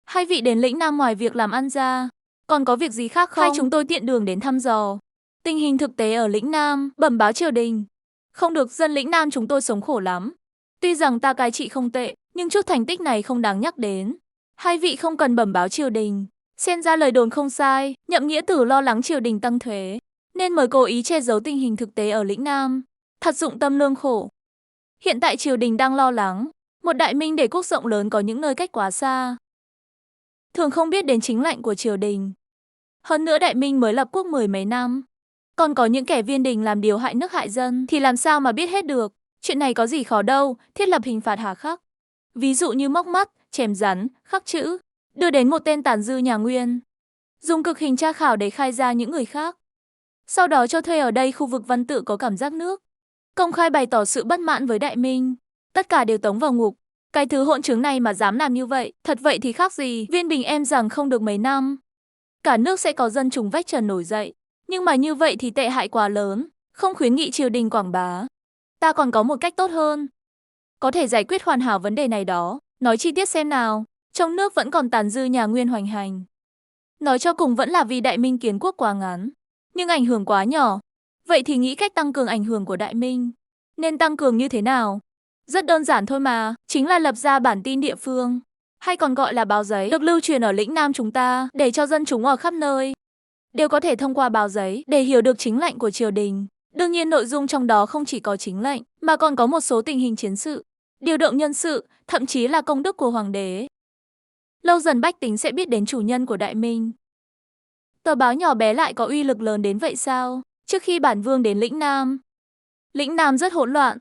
Speaker 1: Hai vị đến lĩnh Nam ngoài việc làm ăn ra, còn có việc gì khác không? Hai chúng tôi tiện đường đến thăm dò tình hình thực tế ở lĩnh Nam, bẩm báo triều đình. Không được, dân lĩnh Nam chúng tôi sống khổ lắm. Tuy rằng ta cai trị không tệ, nhưng chút thành tích này không đáng nhắc đến. Hai vị không cần bẩm báo triều đình. Xem ra lời đồn không sai, Nhậm Nghĩa Tử lo lắng triều đình tăng thuế, nên mới cố ý che giấu tình hình thực tế ở lĩnh Nam. Thật dụng tâm lương khổ. Hiện tại triều đình đang lo lắng, một đại minh để quốc rộng lớn có những nơi cách quá xa, thường không biết đến chính lệnh của triều đình. Hơn nữa đại minh mới lập quốc 10 mấy năm, còn có những kẻ viên đình làm điều hại nước hại dân thì làm sao mà biết hết được. Chuyện này có gì khó đâu, thiết lập hình phạt hà khắc. Ví dụ như móc mắt, chém rắn, khắc chữ, đưa đến một tên tàn dư nhà Nguyên, dùng cực hình tra khảo để khai ra những người khác. Sau đó cho thuê ở đây khu vực văn tự có cảm giác nước, công khai bày tỏ sự bất mãn với đại minh, tất cả đều tống vào ngục. Cái thứ hỗn chứng này mà dám làm như vậy, thật vậy thì khác gì Viên Bình em rằng không được mấy năm, cả nước sẽ có dân chúng vách trần nổi dậy. Nhưng mà như vậy thì tệ hại quá lớn, không khuyến nghị triều đình quảng bá. Ta còn có một cách tốt hơn, có thể giải quyết hoàn hảo vấn đề này đó. Nói chi tiết xem nào. Trong nước vẫn còn tàn dư nhà Nguyên hoành hành. Nói cho cùng vẫn là vì đại minh kiến quốc quá ngắn, nhưng ảnh hưởng quá nhỏ. Vậy thì nghĩ cách tăng cường ảnh hưởng của đại minh. Nên tăng cường như thế nào? Rất đơn giản thôi mà, chính là lập ra bản tin địa phương, hay còn gọi là báo giấy, được lưu truyền ở lĩnh Nam chúng ta, để cho dân chúng ở khắp nơi đều có thể thông qua báo giấy để hiểu được chính lệnh của triều đình. Đương nhiên nội dung trong đó không chỉ có chính lệnh, mà còn có một số tình hình chiến sự, điều động nhân sự, thậm chí là công đức của hoàng đế. Lâu dần bách tính sẽ biết đến chủ nhân của đại minh. Tờ báo nhỏ bé lại có uy lực lớn đến vậy sao? Trước khi bản vương đến lĩnh Nam rất hỗn loạn.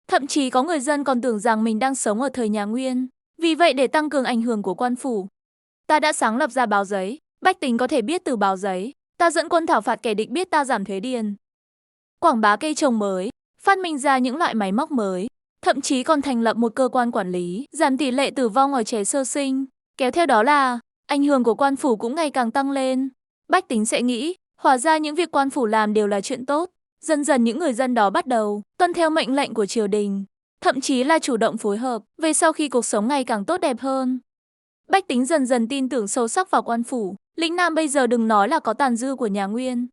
Speaker 1: Thậm chí có người dân còn tưởng rằng mình đang sống ở thời nhà Nguyên. Vì vậy để tăng cường ảnh hưởng của quan phủ, ta đã sáng lập ra báo giấy. Bách tính có thể biết từ báo giấy. Ta dẫn quân thảo phạt kẻ địch biết ta giảm thuế điền, quảng bá cây trồng mới, phát minh ra những loại máy móc mới, thậm chí còn thành lập một cơ quan quản lý, giảm tỷ lệ tử vong ở trẻ sơ sinh. Kéo theo đó là ảnh hưởng của quan phủ cũng ngày càng tăng lên. Bách tính sẽ nghĩ, hóa ra những việc quan phủ làm đều là chuyện tốt. Dần dần những người dân đó bắt đầu tuân theo mệnh lệnh của triều đình, thậm chí là chủ động phối hợp. Về sau khi cuộc sống ngày càng tốt đẹp hơn, bách tính dần dần tin tưởng sâu sắc vào quan phủ. Lĩnh Nam bây giờ đừng nói là có tàn dư của nhà Nguyên,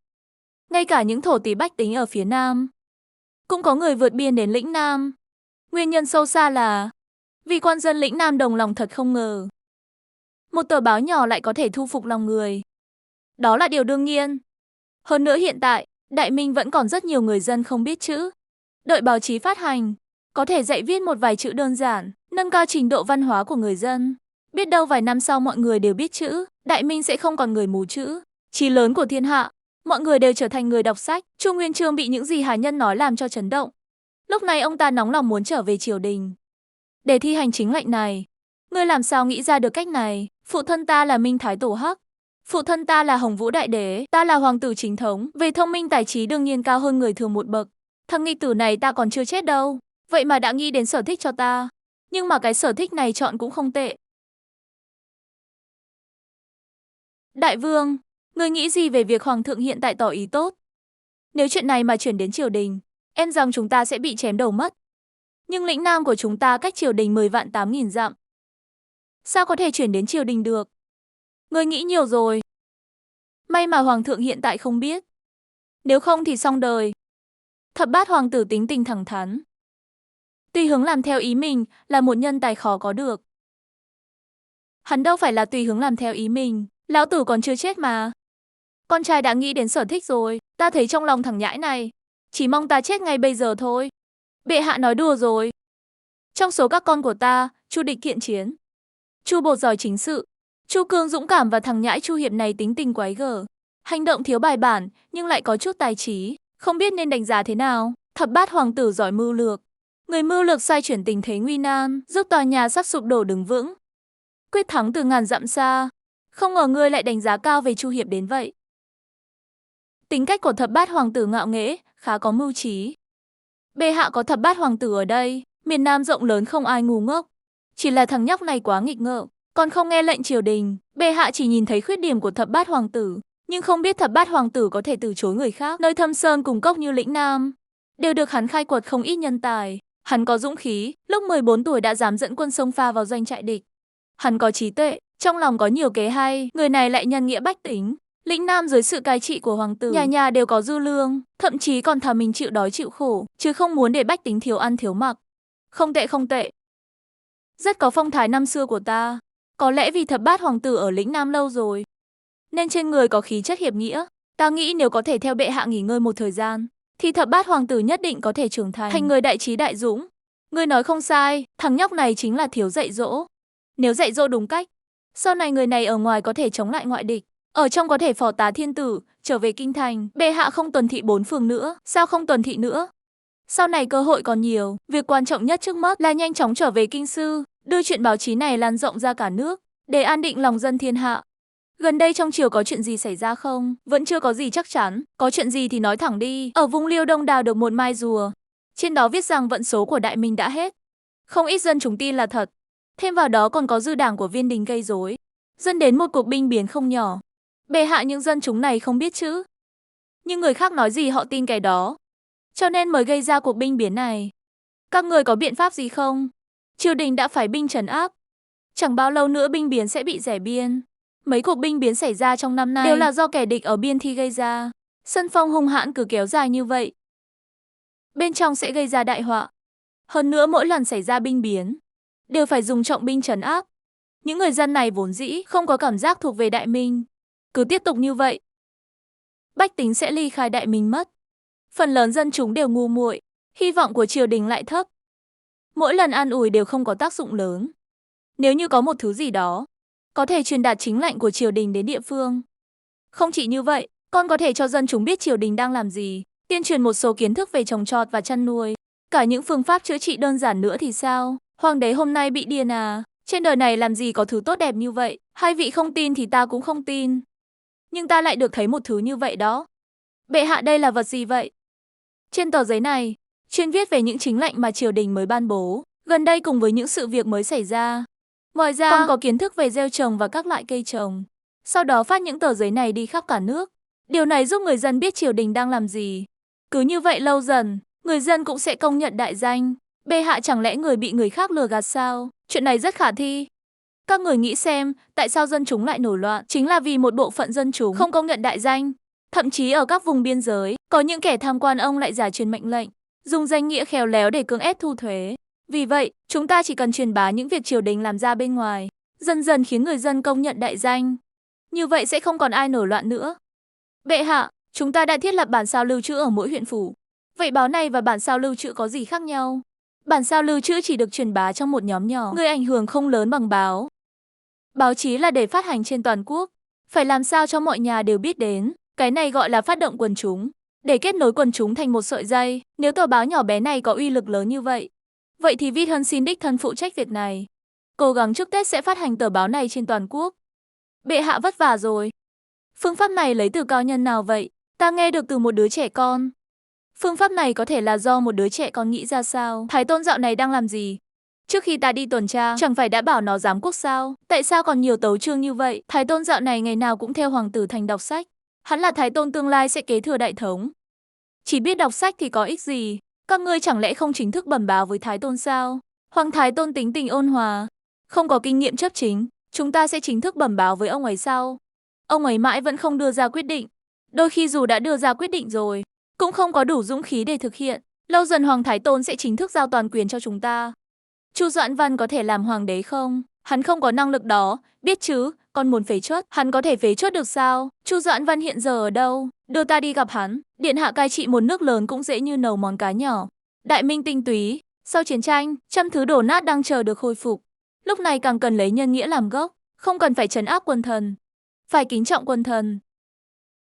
Speaker 1: ngay cả những thổ tí bách tính ở phía Nam cũng có người vượt biên đến lĩnh Nam. Nguyên nhân sâu xa là vì quan dân lĩnh Nam đồng lòng thật không ngờ. Một tờ báo nhỏ lại có thể thu phục lòng người. Đó là điều đương nhiên. Hơn nữa hiện tại, đại minh vẫn còn rất nhiều người dân không biết chữ. Đợi báo chí phát hành, có thể dạy viết một vài chữ đơn giản, nâng cao trình độ văn hóa của người dân. Biết đâu vài năm sau mọi người đều biết chữ, đại minh sẽ không còn người mù chữ. Chí lớn của thiên hạ, mọi người đều trở thành người đọc sách. Chu Nguyên Chương bị những gì Hà Nhân nói làm cho chấn động. Lúc này ông ta nóng lòng muốn trở về triều đình để thi hành chính lệnh này. Ngươi làm sao nghĩ ra được cách này? Phụ thân ta là Minh Thái Tổ Hắc, phụ thân ta là Hồng Vũ Đại Đế, ta là hoàng tử chính thống, về thông minh tài trí đương nhiên cao hơn người thường một bậc. Thằng nghịch tử này ta còn chưa chết đâu, vậy mà đã nghĩ đến sở thích cho ta. Nhưng mà cái sở thích này chọn cũng không tệ. Đại vương, ngươi nghĩ gì về việc hoàng thượng hiện tại tỏ ý tốt? Nếu chuyện này mà chuyển đến triều đình, em rằng chúng ta sẽ bị chém đầu mất. Nhưng lĩnh Nam của chúng ta cách triều đình 10 vạn 8.000 dặm. Sao có thể chuyển đến triều đình được? Ngươi nghĩ nhiều rồi. May mà hoàng thượng hiện tại không biết. Nếu không thì xong đời. Thập bát hoàng tử tính tình thẳng thắn, tùy hứng làm theo ý mình, là một nhân tài khó có được. Hắn đâu phải là tùy hứng làm theo ý mình, lão tử còn chưa chết mà. Con trai đã nghĩ đến sở thích rồi, ta thấy trong lòng thằng nhãi này, chỉ mong ta chết ngay bây giờ thôi. Bệ hạ nói đùa rồi. Trong số các con của ta, Chu Địch thiện chiến, Chu Bột giỏi chính sự, Chu Cương dũng cảm và thằng nhãi Chu Hiệp này tính tình quái gở, hành động thiếu bài bản nhưng lại có chút tài trí, không biết nên đánh giá thế nào. Thập bát hoàng tử giỏi mưu lược, Người mưu lược xoay chuyển tình thế nguy nan, giúp tòa nhà sắp sụp đổ đứng vững. Quyết thắng từ ngàn dặm xa. Không ngờ ngươi lại đánh giá cao về Chu Hiệp đến vậy. Tính cách của thập bát hoàng tử ngạo nghễ, khá có mưu trí. Bệ hạ có thập bát hoàng tử ở đây, miền Nam rộng lớn không ai ngu ngốc. Chỉ là thằng nhóc này quá nghịch ngợm, còn không nghe lệnh triều đình. Bệ hạ chỉ nhìn thấy khuyết điểm của thập bát hoàng tử, nhưng không biết thập bát hoàng tử có thể từ chối người khác. Nơi thâm sơn cùng cốc như lĩnh Nam, đều được hắn khai quật không ít nhân tài. Hắn có dũng khí, lúc 14 tuổi đã dám dẫn quân xông pha vào doanh trại địch. Hắn có trí tuệ, trong lòng có nhiều kế hay, người này lại nhân nghĩa bách tính. Lĩnh Nam dưới sự cai trị của hoàng tử, nhà nhà đều có dư lương, thậm chí còn thà mình chịu đói chịu khổ, chứ không muốn để bách tính thiếu ăn thiếu mặc. Không tệ không tệ. Rất có phong thái năm xưa của ta. Có lẽ vì thập bát hoàng tử ở lĩnh Nam lâu rồi, nên trên người có khí chất hiệp nghĩa. Ta nghĩ nếu có thể theo bệ hạ nghỉ ngơi một thời gian, thì thập bát hoàng tử nhất định có thể trưởng thành người đại trí đại dũng. Ngươi nói không sai, thằng nhóc này chính là thiếu dạy dỗ. Nếu dạy dỗ đúng cách, sau này người này ở ngoài có thể chống lại ngoại địch, ở trong có thể phò tá thiên tử, trở về kinh thành. Bệ hạ không tuần thị 4 phường nữa, sao không tuần thị nữa? Sau này cơ hội còn nhiều, việc quan trọng nhất trước mắt là nhanh chóng trở về kinh sư, đưa chuyện báo chí này lan rộng ra cả nước, để an định lòng dân thiên hạ. Gần đây trong triều có chuyện gì xảy ra không? Vẫn chưa có gì chắc chắn, có chuyện gì thì nói thẳng đi. Ở vùng Liêu Đông đào được một mai rùa, trên đó viết rằng vận số của Đại Minh đã hết. Không ít dân chúng tin là thật. Thêm vào đó còn có dư đảng của Viên Đình gây rối, dẫn đến một cuộc binh biến không nhỏ. Bệ hạ những dân chúng này không biết chữ, nhưng người khác nói gì họ tin cái đó, cho nên mới gây ra cuộc binh biến này. Các người có biện pháp gì không? Triều đình đã phải binh trấn áp, chẳng bao lâu nữa binh biến sẽ bị rẽ biên. Mấy cuộc binh biến xảy ra trong năm nay đều là do kẻ địch ở biên thi gây ra. Sân phong hung hãn cứ kéo dài như vậy, bên trong sẽ gây ra đại họa. Hơn nữa mỗi lần xảy ra binh biến, đều phải dùng trọng binh trấn áp. Những người dân này vốn dĩ không có cảm giác thuộc về Đại Minh. Cứ tiếp tục như vậy, bách tính sẽ ly khai Đại Minh mất. Phần lớn dân chúng đều ngu muội, hy vọng của triều đình lại thấp. Mỗi lần an ủi đều không có tác dụng lớn. Nếu như có một thứ gì đó có thể truyền đạt chính lệnh của triều đình đến địa phương. Không chỉ như vậy, còn có thể cho dân chúng biết triều đình đang làm gì, tuyên truyền một số kiến thức về trồng trọt và chăn nuôi, cả những phương pháp chữa trị đơn giản nữa thì sao? Hoàng đế hôm nay bị điên à? Trên đời này làm gì có thứ tốt đẹp như vậy? Hai vị không tin thì ta cũng không tin. Nhưng ta lại được thấy một thứ như vậy đó. Bệ hạ đây là vật gì vậy? Trên tờ giấy này, chuyên viết về những chính lệnh mà triều đình mới ban bố, gần đây cùng với những sự việc mới xảy ra. Ngoài ra, còn có kiến thức về gieo trồng và các loại cây trồng. Sau đó phát những tờ giấy này đi khắp cả nước. Điều này giúp người dân biết triều đình đang làm gì. Cứ như vậy lâu dần, người dân cũng sẽ công nhận đại danh. Bệ hạ chẳng lẽ người bị người khác lừa gạt sao? Chuyện này rất khả thi. Các người nghĩ xem, tại sao dân chúng lại nổi loạn? Chính là vì một bộ phận dân chúng không công nhận đại danh. Thậm chí ở các vùng biên giới, có những kẻ tham quan ông lại giả truyền mệnh lệnh, dùng danh nghĩa khéo léo để cưỡng ép thu thuế. Vì vậy, chúng ta chỉ cần truyền bá những việc triều đình làm ra bên ngoài, dần dần khiến người dân công nhận đại danh. Như vậy sẽ không còn ai nổi loạn nữa. Bệ hạ, chúng ta đã thiết lập bản sao lưu trữ ở mỗi huyện phủ. Vậy báo này và bản sao lưu trữ có gì khác nhau? Bản sao lưu trữ chỉ được truyền bá trong một nhóm nhỏ, người ảnh hưởng không lớn bằng báo. Báo chí là để phát hành trên toàn quốc, phải làm sao cho mọi nhà đều biết đến. Cái này gọi là phát động quần chúng, để kết nối quần chúng thành một sợi dây. Nếu tờ báo nhỏ bé này có uy lực lớn như vậy, vậy thì Vi Hân xin đích thân phụ trách việc này. Cố gắng trước Tết sẽ phát hành tờ báo này trên toàn quốc. Bệ hạ vất vả rồi. Phương pháp này lấy từ cao nhân nào vậy? Ta nghe được từ một đứa trẻ con. Phương pháp này có thể là do một đứa trẻ con nghĩ ra sao? Thái Tôn dạo này đang làm gì? Trước khi ta đi tuần tra, chẳng phải đã bảo nó giám quốc sao? Tại sao còn nhiều tấu chương như vậy? Thái Tôn dạo này ngày nào cũng theo hoàng tử thành đọc sách. Hắn là Thái Tôn tương lai sẽ kế thừa đại thống. Chỉ biết đọc sách thì có ích gì? Các ngươi chẳng lẽ không chính thức bẩm báo với Thái Tôn sao? Hoàng Thái Tôn tính tình ôn hòa, không có kinh nghiệm chấp chính. Chúng ta sẽ chính thức bẩm báo với ông ấy sau. Ông ấy mãi vẫn không đưa ra quyết định. Đôi khi dù đã đưa ra quyết định rồi, cũng không có đủ dũng khí để thực hiện. Lâu dần Hoàng Thái Tôn sẽ chính thức giao toàn quyền cho chúng ta. Chu Doãn Văn có thể làm hoàng đế không? Hắn không có năng lực đó, biết chứ, con muốn phế truất, hắn có thể phế truất được sao? Chu Doãn Văn hiện giờ ở đâu? Đưa ta đi gặp hắn. Điện hạ cai trị một nước lớn cũng dễ như nấu món cá nhỏ. Đại Minh tinh túy, sau chiến tranh, trăm thứ đổ nát đang chờ được khôi phục. Lúc này càng cần lấy nhân nghĩa làm gốc, không cần phải trấn áp quân thần, phải kính trọng quân thần.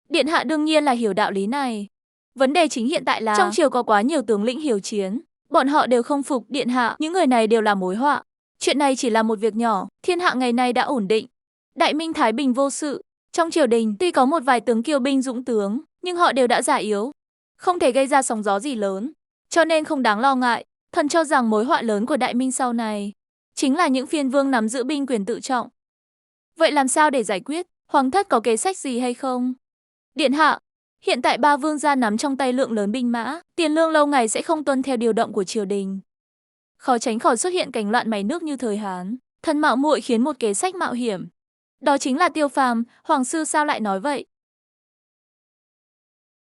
Speaker 1: Điện hạ đương nhiên là hiểu đạo lý này. Vấn đề chính hiện tại là trong triều có quá nhiều tướng lĩnh hiểu chiến, Bọn họ đều không phục điện hạ, những người này đều là mối họa. Chuyện này chỉ là một việc nhỏ, thiên hạ ngày nay đã ổn định. Đại Minh thái bình vô sự. Trong triều đình tuy có một vài tướng kiêu binh dũng tướng, nhưng họ đều đã già yếu, không thể gây ra sóng gió gì lớn, cho nên không đáng lo ngại. Thần cho rằng mối họa lớn của Đại Minh sau này chính là những phiên vương nắm giữ binh quyền tự trọng. Vậy làm sao để giải quyết? Hoàng thất có kế sách gì hay không? Điện hạ, hiện tại ba vương gia nắm trong tay lượng lớn binh mã, tiền lương lâu ngày sẽ không tuân theo điều động của triều đình. Khó tránh khỏi xuất hiện cảnh loạn mày nước như thời Hán. Thần mạo muội khiến một kế sách mạo hiểm. Đó chính là tiêu phàm, hoàng sư sao lại nói vậy?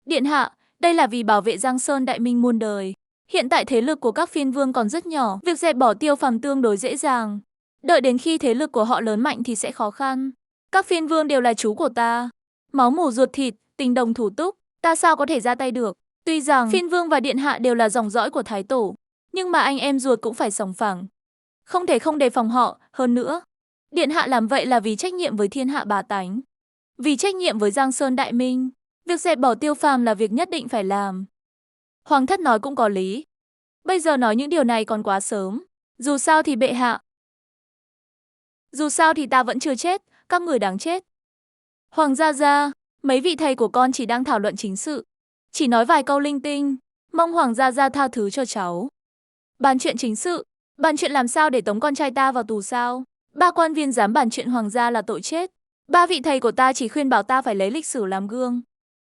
Speaker 1: Điện hạ, đây là vì bảo vệ Giang Sơn Đại Minh muôn đời. Hiện tại thế lực của các phiên vương còn rất nhỏ, việc dẹp bỏ tiêu phàm tương đối dễ dàng. Đợi đến khi thế lực của họ lớn mạnh thì sẽ khó khăn. Các phiên vương đều là chú của ta. Máu mủ ruột thịt, tình đồng thủ túc, ta sao có thể ra tay được. Tuy rằng phiên vương và điện hạ đều là dòng dõi của thái tổ, nhưng mà anh em ruột cũng phải sòng phẳng. Không thể không đề phòng họ, hơn nữa. Điện hạ làm vậy là vì trách nhiệm với thiên hạ bá tánh. Vì trách nhiệm với Giang Sơn Đại Minh. Việc dẹp bỏ tiêu phàm là việc nhất định phải làm. Hoàng thất nói cũng có lý. Bây giờ nói những điều này còn quá sớm. Dù sao thì bệ hạ. Dù sao thì ta vẫn chưa chết, các người đáng chết. Hoàng gia gia, mấy vị thầy của con chỉ đang thảo luận chính sự. Chỉ nói vài câu linh tinh, mong Hoàng gia gia tha thứ cho cháu. Bàn chuyện chính sự, bàn chuyện làm sao để tống con trai ta vào tù sao? Ba quan viên dám bàn chuyện hoàng gia là tội chết. Ba vị thầy của ta chỉ khuyên bảo ta phải lấy lịch sử làm gương.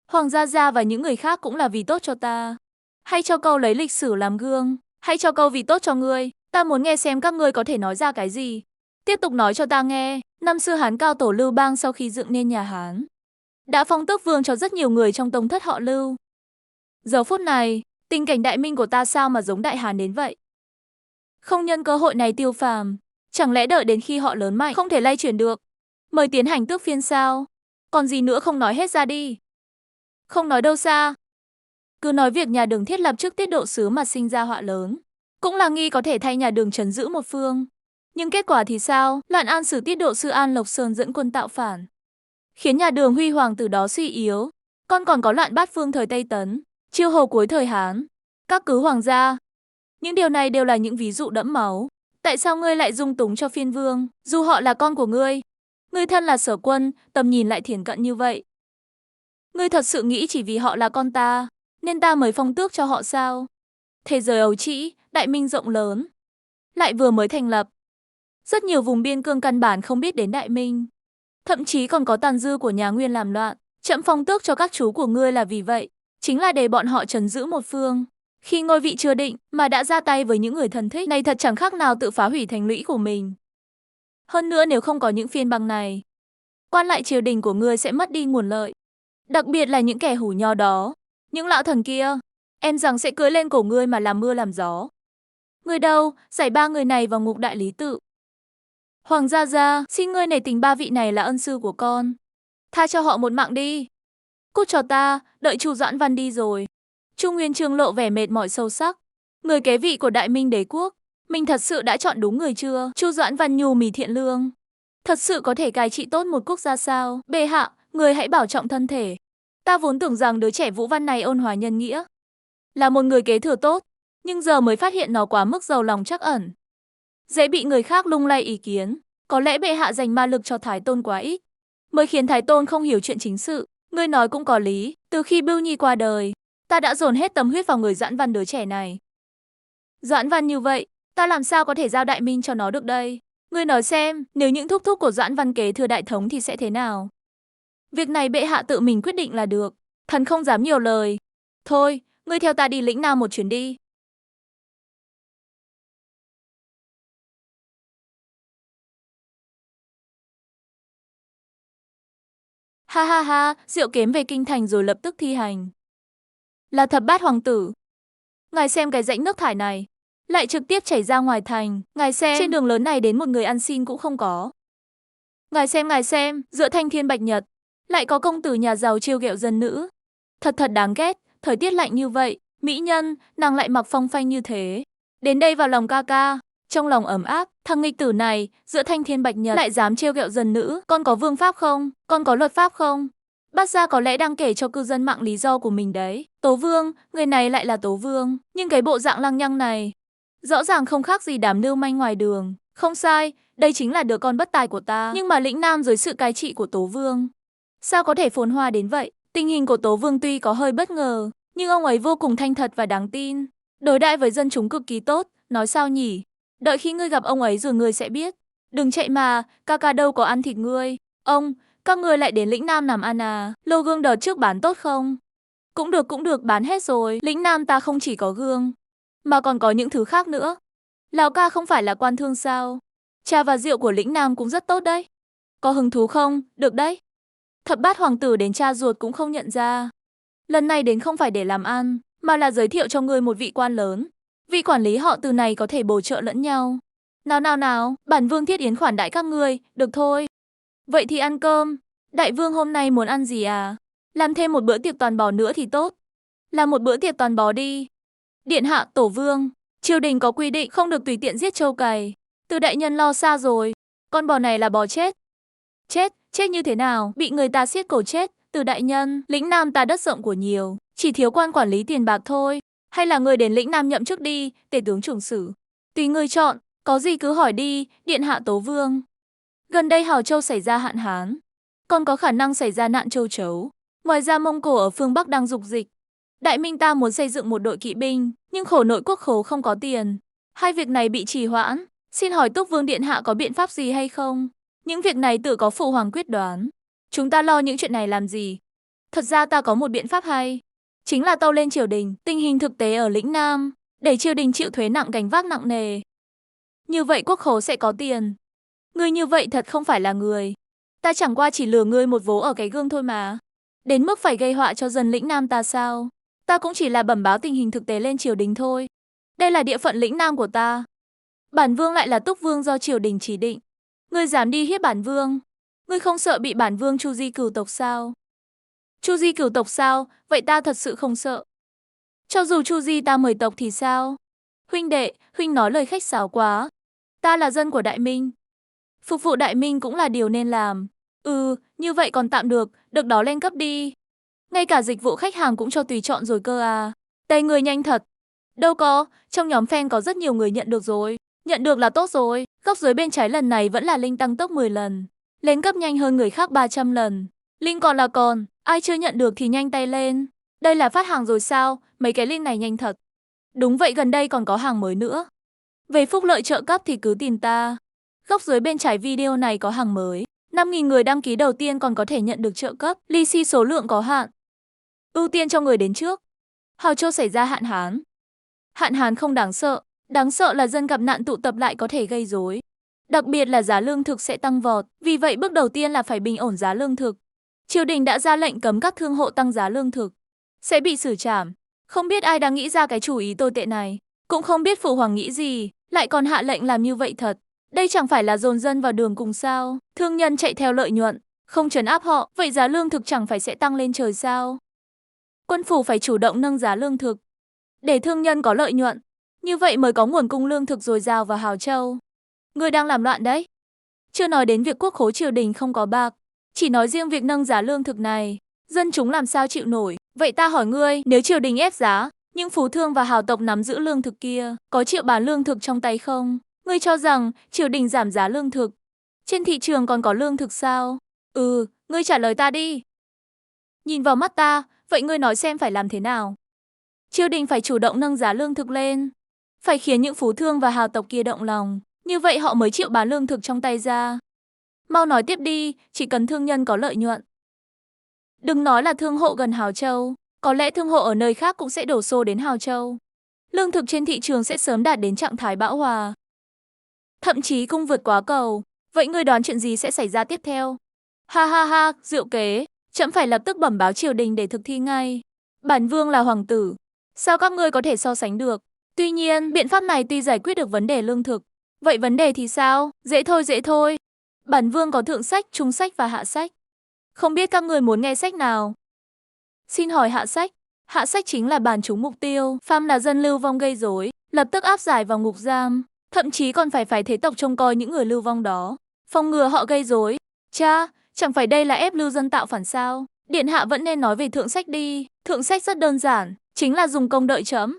Speaker 1: Hoàng gia gia và những người khác cũng là vì tốt cho ta. Hay cho câu lấy lịch sử làm gương, hay cho câu vì tốt cho ngươi. Ta muốn nghe xem các ngươi có thể nói ra cái gì. Tiếp tục nói cho ta nghe. Năm xưa Hán cao tổ Lưu Bang sau khi dựng nên nhà Hán, đã phong tước vương cho rất nhiều người trong tông thất họ Lưu. Giờ phút này, tình cảnh Đại Minh của ta sao mà giống Đại Hán đến vậy? Không nhân cơ hội này tiêu phàm, chẳng lẽ đợi đến khi họ lớn mạnh không thể lay chuyển được, mời tiến hành tước phiên sao? Còn gì nữa không nói hết ra đi. Không nói đâu xa. Cứ nói việc nhà Đường thiết lập trước tiết độ sứ mà sinh ra họa lớn, cũng là nghi có thể thay nhà Đường trấn giữ một phương. Nhưng kết quả thì sao? Loạn An Sử tiết độ sư An Lộc Sơn dẫn quân tạo phản, khiến nhà Đường huy hoàng từ đó suy yếu. Còn có loạn Bát Phương thời Tây Tấn, Chiêu Hầu cuối thời Hán, các cứ hoàng gia. Những điều này đều là những ví dụ đẫm máu. Tại sao ngươi lại dung túng cho phiên vương, dù họ là con của ngươi? Ngươi thân là Sở Quân, tầm nhìn lại thiển cận như vậy. Ngươi thật sự nghĩ chỉ vì họ là con ta, nên ta mới phong tước cho họ sao? Thế giới ấu trĩ, Đại Minh rộng lớn, lại vừa mới thành lập. Rất nhiều vùng biên cương căn bản không biết đến Đại Minh. Thậm chí còn có tàn dư của nhà Nguyên làm loạn. Trẫm phong tước cho các chú của ngươi là vì vậy, chính là để bọn họ trấn giữ một phương. Khi ngôi vị chưa định mà đã ra tay với những người thân thích này thật chẳng khác nào tự phá hủy thành lũy của mình. Hơn nữa nếu không có những phiên bang này, quan lại triều đình của ngươi sẽ mất đi nguồn lợi. Đặc biệt là những kẻ hủ nho đó, những lão thần kia, em rằng sẽ cưỡi lên cổ ngươi mà làm mưa làm gió. Ngươi đâu, giải ba người này vào ngục đại lý tự. Hoàng gia gia, xin ngươi nể tình ba vị này là ân sư của con. Tha cho họ một mạng đi. Cút cho ta, đợi Chu Doãn Văn đi rồi. Chu Nguyên Chương lộ vẻ mệt mỏi sâu sắc. Người kế vị của Đại Minh đế quốc, mình thật sự đã chọn đúng người chưa? Chu Doãn Văn nhu mì thiện lương. Thật sự có thể cai trị tốt một quốc gia sao? Bệ hạ, người hãy bảo trọng thân thể. Ta vốn tưởng rằng đứa trẻ Vũ Văn này ôn hòa nhân nghĩa, là một người kế thừa tốt, nhưng giờ mới phát hiện nó quá mức giàu lòng trắc ẩn, dễ bị người khác lung lay ý kiến. Có lẽ bệ hạ dành ma lực cho Thái Tôn quá ít, mới khiến Thái Tôn không hiểu chuyện chính sự. Ngươi nói cũng có lý, từ khi Bưu Nhi qua đời, ta đã dồn hết tâm huyết vào người Doãn Văn đứa trẻ này. Doãn Văn như vậy, ta làm sao có thể giao Đại Minh cho nó được đây? Ngươi nói xem, nếu những thúc thúc của Doãn Văn kế thừa đại thống thì sẽ thế nào? Việc này bệ hạ tự mình quyết định là được, thần không dám nhiều lời. Thôi, ngươi theo ta đi lĩnh Nam một chuyến đi. Ha ha ha, Diệu Kém về kinh thành rồi lập tức thi hành. Là Thập Bát Hoàng tử. Ngài xem cái rãnh nước thải này, lại trực tiếp chảy ra ngoài thành. Ngài xem, trên đường lớn này đến một người ăn xin cũng không có. Ngài xem, giữa thanh thiên bạch nhật, lại có công tử nhà giàu trêu ghẹo dân nữ. Thật đáng ghét, thời tiết lạnh như vậy, mỹ nhân, nàng lại mặc phong phanh như thế. Đến đây vào lòng ca ca, trong lòng ấm áp, thằng nghịch tử này, giữa thanh thiên bạch nhật lại dám trêu ghẹo dân nữ. Con có vương pháp không? Con có luật pháp không? Bát Gia có lẽ đang kể cho cư dân mạng lý do của mình đấy. Tố Vương, người này lại là Tố Vương, nhưng cái bộ dạng lăng nhăng này, rõ ràng không khác gì đám lưu manh ngoài đường. Không sai, đây chính là đứa con bất tài của ta. Nhưng mà lĩnh Nam dưới sự cai trị của Tố Vương, sao có thể phồn hoa đến vậy? Tình hình của Tố Vương tuy có hơi bất ngờ, nhưng ông ấy vô cùng thanh thật và đáng tin. Đối đãi với dân chúng cực kỳ tốt, nói sao nhỉ? Đợi khi ngươi gặp ông ấy rồi ngươi sẽ biết. Đừng chạy mà, ca ca đâu có ăn thịt ngươi. Ông, các ngươi lại đến lĩnh Nam làm ăn à? Lô gương đợt trước bán tốt không? Cũng được, bán hết rồi. Lĩnh Nam ta không chỉ có gương, mà còn có những thứ khác nữa. Lão ca không phải là quan thương sao? Trà và rượu của lĩnh Nam cũng rất tốt đấy. Có hứng thú không? Được đấy. Thập bát hoàng tử đến cha ruột cũng không nhận ra. Lần này đến không phải để làm ăn, mà là giới thiệu cho ngươi một vị quan lớn. Vị quản lý họ Từ này có thể bổ trợ lẫn nhau. Nào, bản vương thiết yến khoản đãi các ngươi, được thôi. Vậy thì ăn cơm. Đại vương hôm nay muốn ăn gì à? Làm thêm một bữa tiệc toàn bò nữa thì tốt. Làm một bữa tiệc toàn bò đi. Điện hạ, tổ vương, triều đình có quy định không được tùy tiện giết trâu cày. Từ đại nhân lo xa rồi. Con bò này là bò chết. Chết như thế nào? Bị người ta siết cổ chết. Từ đại nhân, lĩnh Nam ta đất rộng của nhiều, chỉ thiếu quan quản lý tiền bạc thôi. Hay là người đến lĩnh Nam nhậm chức đi, tể tướng trưởng sử. Tùy người chọn, có gì cứ hỏi đi, điện hạ tố vương. Gần đây Hào Châu xảy ra hạn hán, còn có khả năng xảy ra nạn châu chấu. Ngoài ra Mông Cổ ở phương Bắc đang dục dịch. Đại Minh ta muốn xây dựng một đội kỵ binh, nhưng khổ nội quốc khố không có tiền. Hai việc này bị trì hoãn. Xin hỏi Túc Vương điện hạ có biện pháp gì hay không? Những việc này tự có phụ hoàng quyết đoán. Chúng ta lo những chuyện này làm gì? Thật ra ta có một biện pháp hay. Chính là tâu lên triều đình, tình hình thực tế ở lĩnh Nam, để triều đình chịu thuế nặng gánh vác nặng nề. Như vậy quốc khố sẽ có tiền. Ngươi như vậy thật không phải là người. Ta chẳng qua chỉ lừa ngươi một vố ở cái gương thôi mà. Đến mức phải gây họa cho dân lĩnh Nam ta sao? Ta cũng chỉ là bẩm báo tình hình thực tế lên triều đình thôi. Đây là địa phận lĩnh Nam của ta. Bản vương lại là Túc Vương do triều đình chỉ định. Ngươi dám đi hiếp bản vương? Ngươi không sợ bị bản vương chu di cửu tộc sao? Chu di cửu tộc sao? Vậy ta thật sự không sợ. Cho dù chu di ta 10 tộc thì sao? Huynh đệ, huynh nói lời khách sáo quá. Ta là dân của Đại Minh. Phục vụ Đại Minh cũng là điều nên làm. Như vậy còn tạm được, được đó lên cấp đi. Ngay cả dịch vụ khách hàng cũng cho tùy chọn rồi cơ à. Tay người nhanh thật. Đâu có, trong nhóm fan có rất nhiều người nhận được rồi. Nhận được là tốt rồi. Góc dưới bên trái lần này vẫn là link tăng tốc 10 lần. Lên cấp nhanh hơn người khác 300 lần. Link còn là còn, ai chưa nhận được thì nhanh tay lên. Đây là phát hàng rồi sao? Mấy cái link này nhanh thật. Đúng vậy, gần đây còn có hàng mới nữa. Về phúc lợi trợ cấp thì cứ tìm ta. Góc dưới bên trái video này có hàng mới. 5.000 người đăng ký đầu tiên còn có thể nhận được trợ cấp. Lì xì số lượng có hạn. Ưu tiên cho người đến trước. Hào Châu xảy ra hạn hán. Hạn hán không đáng sợ là dân gặp nạn tụ tập lại có thể gây rối. Đặc biệt là giá lương thực sẽ tăng vọt, vì vậy bước đầu tiên là phải bình ổn giá lương thực. Triều đình đã ra lệnh cấm các thương hộ tăng giá lương thực, sẽ bị xử trảm. Không biết ai đã nghĩ ra cái chủ ý tồi tệ này, cũng không biết phụ hoàng nghĩ gì, lại còn hạ lệnh làm như vậy thật. Đây chẳng phải là dồn dân vào đường cùng sao? Thương nhân chạy theo lợi nhuận, không trấn áp họ, vậy giá lương thực chẳng phải sẽ tăng lên trời sao? Quân phủ phải chủ động nâng giá lương thực, để thương nhân có lợi nhuận, như vậy mới có nguồn cung lương thực dồi dào vào Hào Châu. Ngươi đang làm loạn đấy. Chưa nói đến việc quốc khố triều đình không có bạc, chỉ nói riêng việc nâng giá lương thực này, dân chúng làm sao chịu nổi. Vậy ta hỏi ngươi, nếu triều đình ép giá, những phú thương và hào tộc nắm giữ lương thực kia, có chịu bán lương thực trong tay không? Ngươi cho rằng triều đình giảm giá lương thực, trên thị trường còn có lương thực sao? Ngươi trả lời ta đi. Nhìn vào mắt ta, vậy ngươi nói xem phải làm thế nào? Triều đình phải chủ động nâng giá lương thực lên, phải khiến những phú thương và hào tộc kia động lòng, như vậy họ mới chịu bán lương thực trong tay ra. Mau nói tiếp đi, chỉ cần thương nhân có lợi nhuận. Đừng nói là thương hộ gần Hào Châu, có lẽ thương hộ ở nơi khác cũng sẽ đổ xô đến Hào Châu. Lương thực trên thị trường sẽ sớm đạt đến trạng thái bão hòa. Thậm chí cung vượt quá cầu. Vậy ngươi đoán chuyện gì sẽ xảy ra tiếp theo? Ha, diệu kế, trẫm phải lập tức bẩm báo triều đình để thực thi ngay. Bản vương là hoàng tử, sao các ngươi có thể so sánh được? Tuy nhiên, biện pháp này tuy giải quyết được vấn đề lương thực, vậy vấn đề thì sao? Dễ thôi. Bản vương có thượng sách, trung sách và hạ sách. Không biết các người muốn nghe sách nào? Xin hỏi hạ sách. Hạ sách chính là bản trúng mục tiêu, phàm là dân lưu vong gây rối, lập tức áp giải vào ngục giam, thậm chí còn phải thế tộc trông coi những người lưu vong đó, phòng ngừa họ gây rối. Cha, chẳng phải đây là ép lưu dân tạo phản sao? Điện hạ vẫn nên nói về thượng sách đi. Thượng sách rất đơn giản, chính là dùng công đợi chấm.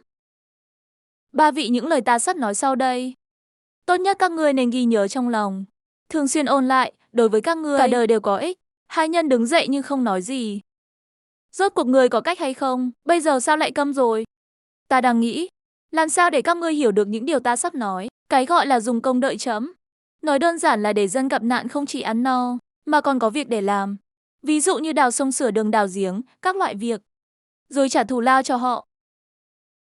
Speaker 1: Ba vị những lời ta sắp nói sau đây, tốt nhất các ngươi nên ghi nhớ trong lòng, thường xuyên ôn lại, đối với các ngươi cả đời đều có ích. Hai nhân đứng dậy nhưng không nói gì. Rốt cuộc ngươi có cách hay không? Bây giờ sao lại câm rồi? Ta đang nghĩ, làm sao để các ngươi hiểu được những điều ta sắp nói. Cái gọi là dùng công đợi chấm, nói đơn giản là để dân gặp nạn không chỉ ăn no, mà còn có việc để làm. Ví dụ như đào sông sửa đường đào giếng, các loại việc, rồi trả thù lao cho họ.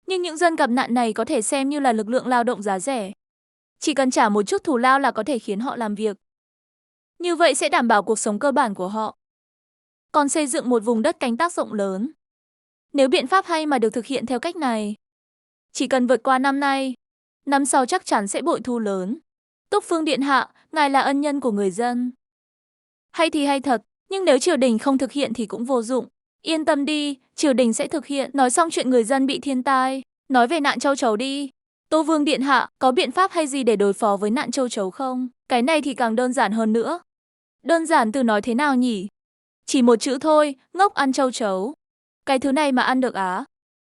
Speaker 1: Nhưng những dân gặp nạn này có thể xem như là lực lượng lao động giá rẻ. Chỉ cần trả một chút thù lao là có thể khiến họ làm việc. Như vậy sẽ đảm bảo cuộc sống cơ bản của họ. Còn xây dựng một vùng đất canh tác rộng lớn, nếu biện pháp hay mà được thực hiện theo cách này, chỉ cần vượt qua năm nay, năm sau chắc chắn sẽ bội thu lớn. Túc Phương điện hạ, ngài là ân nhân của người dân. Hay thì hay thật, nhưng nếu triều đình không thực hiện thì cũng vô dụng. Yên tâm đi, triều đình sẽ thực hiện. Nói xong chuyện người dân bị thiên tai, nói về nạn châu chấu đi. Tô Vương điện hạ, có biện pháp hay gì để đối phó với nạn châu chấu không? Cái này thì càng đơn giản hơn nữa. Đơn giản từ nói thế nào nhỉ? Chỉ một chữ thôi, ngốc ăn châu chấu. Cái thứ này mà ăn được á?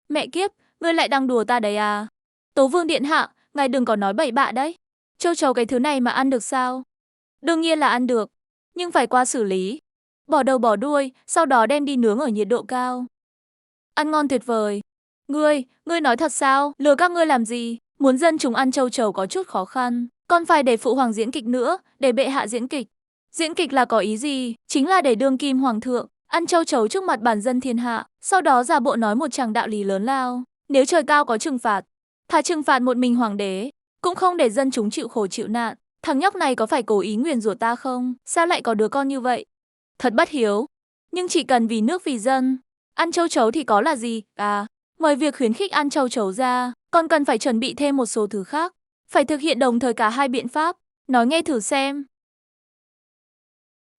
Speaker 1: Mẹ kiếp, ngươi lại đang đùa ta đấy à? Tố Vương điện hạ, ngài đừng có nói bậy bạ đấy. Châu chấu cái thứ này mà ăn được sao? Đương nhiên là ăn được, nhưng phải qua xử lý. Bỏ đầu bỏ đuôi, sau đó đem đi nướng ở nhiệt độ cao. Ăn ngon tuyệt vời. Ngươi nói thật sao? Lừa các ngươi làm gì? Muốn dân chúng ăn châu chấu có chút khó khăn. Còn phải để phụ hoàng diễn kịch nữa, để bệ hạ diễn kịch. Diễn kịch là có ý gì? Chính là để đương kim hoàng thượng ăn châu chấu trước mặt bản dân thiên hạ, sau đó giả bộ nói một tràng đạo lý lớn lao. Nếu trời cao có trừng phạt, thà trừng phạt một mình hoàng đế, cũng không để dân chúng chịu khổ chịu nạn. Thằng nhóc này có phải cố ý nguyền rủa ta không? Sao lại có đứa con như vậy? Thật bất hiếu. Nhưng chỉ cần vì nước vì dân, ăn châu chấu thì có là gì? À, ngoài việc khuyến khích ăn châu chấu ra, còn cần phải chuẩn bị thêm một số thứ khác. Phải thực hiện đồng thời cả hai biện pháp. Nói nghe thử xem.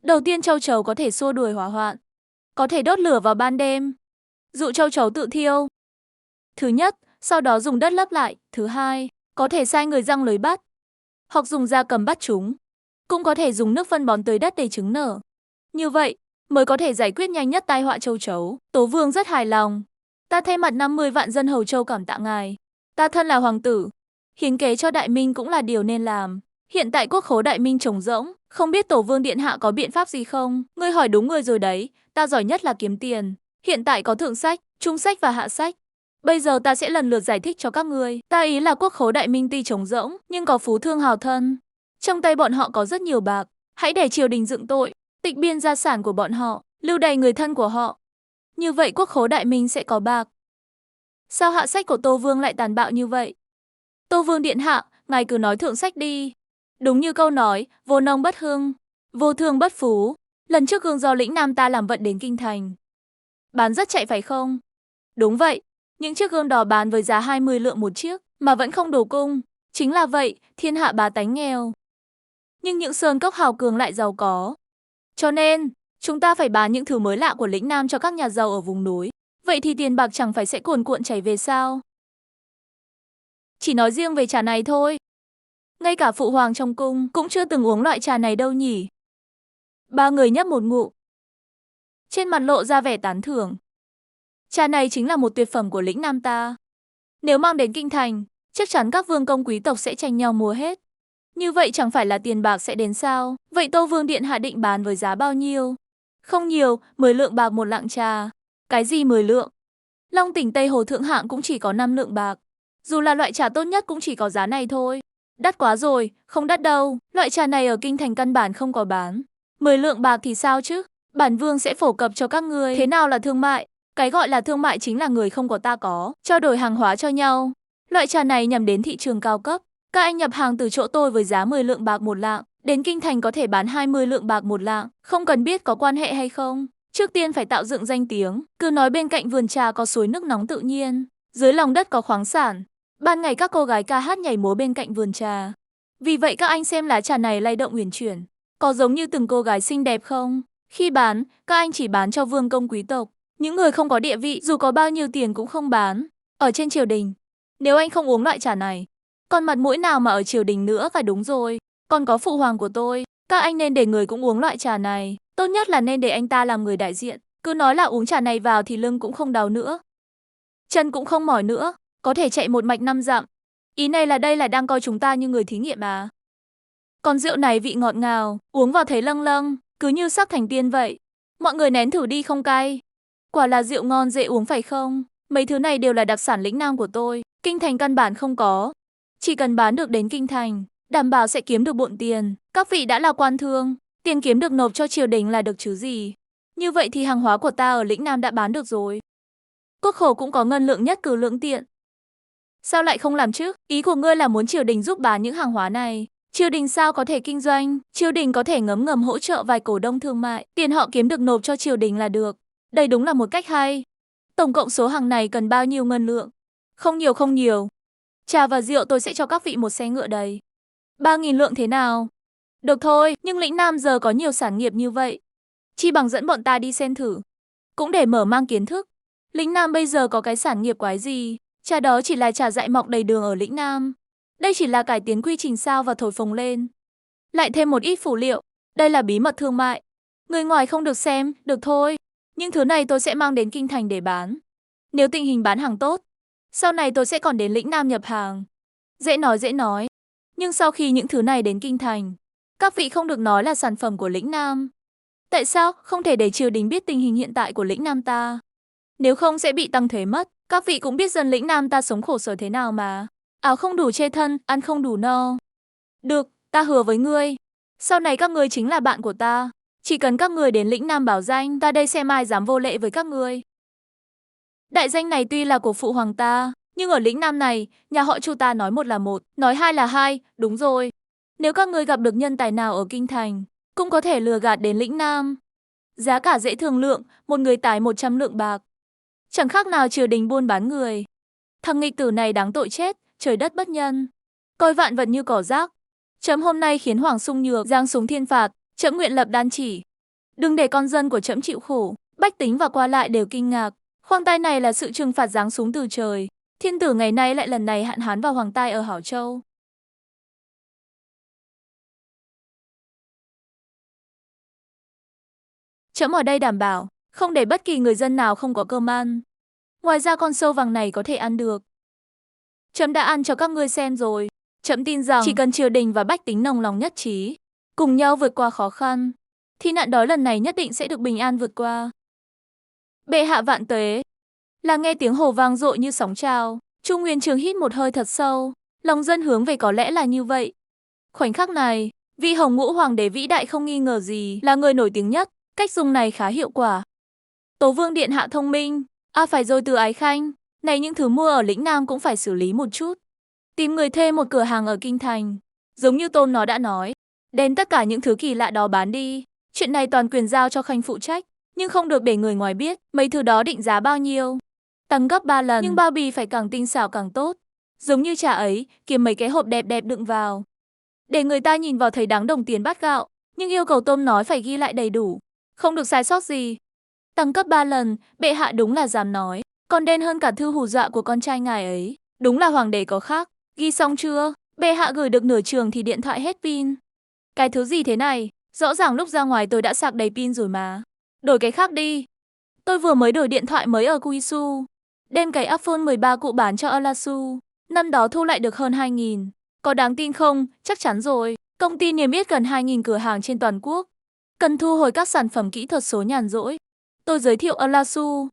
Speaker 1: Đầu tiên, châu chấu có thể xua đuổi hỏa hoạn, có thể đốt lửa vào ban đêm, dụ châu chấu tự thiêu. Thứ nhất, sau đó dùng đất lấp lại. Thứ hai, có thể sai người giăng lưới bắt, hoặc dùng gia cầm bắt chúng. Cũng có thể dùng nước phân bón tưới đất để trứng nở. Như vậy, mới có thể giải quyết nhanh nhất tai họa châu chấu. Tố Vương rất hài lòng. Ta thay mặt 50 vạn dân Hầu Châu cảm tạ ngài. Ta thân là hoàng tử, hiến kế cho Đại Minh cũng là điều nên làm. Hiện tại quốc khố Đại Minh trống rỗng, không biết Tổ Vương điện hạ có biện pháp gì không? Ngươi hỏi đúng người rồi đấy, ta giỏi nhất là kiếm tiền. Hiện tại có thượng sách, trung sách và hạ sách. Bây giờ ta sẽ lần lượt giải thích cho các ngươi. Ta ý là quốc khố Đại Minh tuy trống rỗng, nhưng có phú thương hào thân. Trong tay bọn họ có rất nhiều bạc. Hãy để triều đình dựng tội, tịch biên gia sản của bọn họ, lưu đày người thân của họ. Như vậy quốc khố Đại Minh sẽ có bạc. Sao hạ sách của Tô Vương lại tàn bạo như vậy? Tô Vương điện hạ, ngài cứ nói thượng sách đi. Đúng như câu nói, vô nông bất hưng, vô thương bất phú. Lần trước gương do lĩnh Nam ta làm vận đến kinh thành, bán rất chạy phải không? Đúng vậy, những chiếc gương đó bán với giá 20 lượng một chiếc, mà vẫn không đủ cung. Chính là vậy, thiên hạ bá tánh nghèo. Nhưng những sơn cốc hào cường lại giàu có. Cho nên, chúng ta phải bán những thứ mới lạ của lĩnh Nam cho các nhà giàu ở vùng núi. Vậy thì tiền bạc chẳng phải sẽ cuồn cuộn chảy về sao? Chỉ nói riêng về trà này thôi. Ngay cả phụ hoàng trong cung cũng chưa từng uống loại trà này đâu nhỉ. Ba người nhấp một ngụm, trên mặt lộ ra vẻ tán thưởng. Trà này chính là một tuyệt phẩm của lĩnh Nam ta. Nếu mang đến kinh thành, chắc chắn các vương công quý tộc sẽ tranh nhau mua hết. Như vậy chẳng phải là tiền bạc sẽ đến sao? Vậy Tô Vương điện hạ định bán với giá bao nhiêu? Không nhiều, 10 lượng bạc một lạng trà. Cái gì 10 lượng? Long Tỉnh Tây Hồ thượng hạng cũng chỉ có 5 lượng bạc. Dù là loại trà tốt nhất cũng chỉ có giá này thôi. Đắt quá rồi, không đắt đâu. Loại trà này ở kinh thành căn bản không có bán. 10 lượng bạc thì sao chứ? Bản vương sẽ phổ cập cho các ngươi thế nào là thương mại. Cái gọi là thương mại chính là người không có ta có, trao đổi hàng hóa cho nhau. Loại trà này nhằm đến thị trường cao cấp. Các anh nhập hàng từ chỗ tôi với giá 10 lượng bạc một lạng, đến kinh thành có thể bán 20 lượng bạc một lạng, không cần biết có quan hệ hay không. Trước tiên phải tạo dựng danh tiếng, cứ nói bên cạnh vườn trà có suối nước nóng tự nhiên, dưới lòng đất có khoáng sản. Ban ngày các cô gái ca hát nhảy múa bên cạnh vườn trà. Vì vậy các anh xem lá trà này lay động uyển chuyển, có giống như từng cô gái xinh đẹp không? Khi bán, các anh chỉ bán cho vương công quý tộc. Những người không có địa vị dù có bao nhiêu tiền cũng không bán. Ở trên triều đình, nếu anh không uống loại trà này, còn mặt mũi nào mà ở triều đình nữa cả. Đúng rồi, còn có phụ hoàng của tôi, các anh nên để người cũng uống loại trà này. Tốt nhất là nên để anh ta làm người đại diện. Cứ nói là uống trà này vào thì lưng cũng không đau nữa, chân cũng không mỏi nữa, có thể chạy một mạch 5 dặm. Ý này là đây là đang coi chúng ta như người thí nghiệm à? Còn rượu này vị ngọt ngào, uống vào thấy lâng lâng, cứ như sắp thành tiên vậy. Mọi người nén thử đi không cay. Quả là rượu ngon dễ uống phải không? Mấy thứ này đều là đặc sản lĩnh Nam của tôi, kinh thành căn bản không có. Chỉ cần bán được đến kinh thành, đảm bảo sẽ kiếm được bộn tiền. Các vị đã là quan thương, tiền kiếm được nộp cho triều đình là được chứ gì. Như vậy thì hàng hóa của ta ở lĩnh Nam đã bán được rồi. Quốc khố cũng có ngân lượng nhất cử lưỡng tiện. Sao lại không làm chứ? Ý của ngươi là muốn triều đình giúp bán những hàng hóa này. Triều đình sao có thể kinh doanh? Triều đình có thể ngấm ngầm hỗ trợ vài cổ đông thương mại, tiền họ kiếm được nộp cho triều đình là được. Đây đúng là một cách hay. Tổng cộng số hàng này cần bao nhiêu ngân lượng? Không nhiều không nhiều. Trà và rượu tôi sẽ cho các vị một xe ngựa đầy. 3.000 lượng thế nào? Được thôi, nhưng lĩnh Nam giờ có nhiều sản nghiệp như vậy. Chi bằng dẫn bọn ta đi xem thử. Cũng để mở mang kiến thức. Lĩnh Nam bây giờ có cái sản nghiệp quái gì? Trà đó chỉ là trà dại mọc đầy đường ở lĩnh Nam. Đây chỉ là cải tiến quy trình sao và thổi phồng lên. Lại thêm một ít phủ liệu. Đây là bí mật thương mại. Người ngoài không được xem, được thôi. Nhưng thứ này tôi sẽ mang đến kinh thành để bán. Nếu tình hình bán hàng tốt, sau này tôi sẽ còn đến lĩnh Nam nhập hàng. Dễ nói dễ nói. Nhưng sau khi những thứ này đến kinh thành, các vị không được nói là sản phẩm của lĩnh Nam. Tại sao không thể để triều đình biết tình hình hiện tại của lĩnh Nam ta? Nếu không sẽ bị tăng thuế mất. Các vị cũng biết dân lĩnh Nam ta sống khổ sở thế nào mà. Áo không đủ che thân, ăn không đủ no. Được, ta hứa với ngươi. Sau này các ngươi chính là bạn của ta. Chỉ cần các ngươi đến lĩnh Nam báo danh, ta đây xem ai dám vô lễ với các ngươi. Đại danh này tuy là của phụ hoàng ta, nhưng ở lĩnh Nam này, nhà họ Chu ta nói một là một, nói hai là hai, đúng rồi. Nếu các ngươi gặp được nhân tài nào ở kinh thành, cũng có thể lừa gạt đến lĩnh Nam. Giá cả dễ thương lượng, một người tái 100 lượng bạc. Chẳng khác nào triều đình buôn bán người. Thằng nghịch tử này đáng tội chết, trời đất bất nhân. Coi vạn vật như cỏ rác. Trẫm hôm nay khiến Hoàng Sung Nhược giáng xuống thiên phạt, trẫm nguyện lập đan chỉ. Đừng để con dân của trẫm chịu khổ, bách tính và qua lại đều kinh ngạc. Khoang tai này là sự trừng phạt giáng xuống từ trời. Thiên tử ngày nay lại lần này hạn hán vào hoàng tai ở Hảo Châu. Trẫm ở đây đảm bảo, không để bất kỳ người dân nào không có cơm ăn. Ngoài ra con sâu vàng này có thể ăn được. Trẫm đã ăn cho các ngươi xem rồi. Trẫm tin rằng chỉ cần triều đình và bách tính nồng lòng nhất trí, cùng nhau vượt qua khó khăn, thì nạn đói lần này nhất định sẽ được bình an vượt qua. Bệ hạ vạn tuế. Là nghe tiếng hồ vang dội như sóng trào, Chu Nguyên Chương hít một hơi thật sâu, lòng dân hướng về có lẽ là như vậy. Khoảnh khắc này, vị Hồng Ngũ hoàng đế vĩ đại không nghi ngờ gì là người nổi tiếng nhất, cách dùng này khá hiệu quả. Tố Vương điện hạ thông minh, phải rồi Từ Ái Khanh, này những thứ mua ở lĩnh Nam cũng phải xử lý một chút. Tìm người thuê một cửa hàng ở kinh thành, giống như Tôn nó đã nói, đem tất cả những thứ kỳ lạ đó bán đi. Chuyện này toàn quyền giao cho Khanh phụ trách, nhưng không được để người ngoài biết, mấy thứ đó định giá bao nhiêu. Tăng gấp 3 lần, nhưng bao bì phải càng tinh xảo càng tốt. Giống như trà ấy, kiếm mấy cái hộp đẹp đẹp đựng vào. Để người ta nhìn vào thấy đáng đồng tiền bát gạo, nhưng yêu cầu Tôm nói phải ghi lại đầy đủ, không được sai sót gì. Tăng cấp 3 lần, bệ hạ đúng là dám nói, còn đen hơn cả thư hù dọa của con trai ngài ấy. Đúng là hoàng đế có khác. Ghi xong chưa? Bệ hạ gửi được nửa trường thì điện thoại hết pin. Cái thứ gì thế này? Rõ ràng lúc ra ngoài tôi đã sạc đầy pin rồi mà. Đổi cái khác đi. Tôi vừa mới đổi điện thoại mới ở Guisu. Đem cái iPhone 13 cũ bán cho Alasu. Năm đó thu lại được hơn 2.000. Có đáng tin không? Chắc chắn rồi. Công ty niêm yết gần 2.000 cửa hàng trên toàn quốc. Cần thu hồi các sản phẩm kỹ thuật số nhàn rỗi. Tôi giới thiệu Alasu.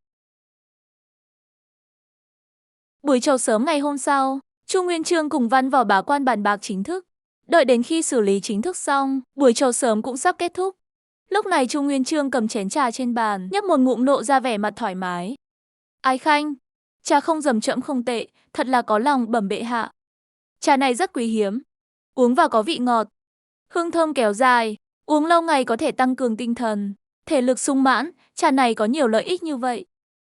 Speaker 1: Buổi chiều sớm ngày hôm sau, Chu Nguyên Chương cùng Văn Võ bá quan bàn bạc chính thức. Đợi đến khi xử lý chính thức xong, buổi chiều sớm cũng sắp kết thúc. Lúc này Chu Nguyên Chương cầm chén trà trên bàn, nhấp một ngụm nộ ra vẻ mặt thoải mái. Ái Khanh, trà không dầm trẫm không tệ, thật là có lòng bẩm bệ hạ. Trà này rất quý hiếm, uống vào có vị ngọt, hương thơm kéo dài, uống lâu ngày có thể tăng cường tinh thần, thể lực sung mãn, trà này có nhiều lợi ích như vậy.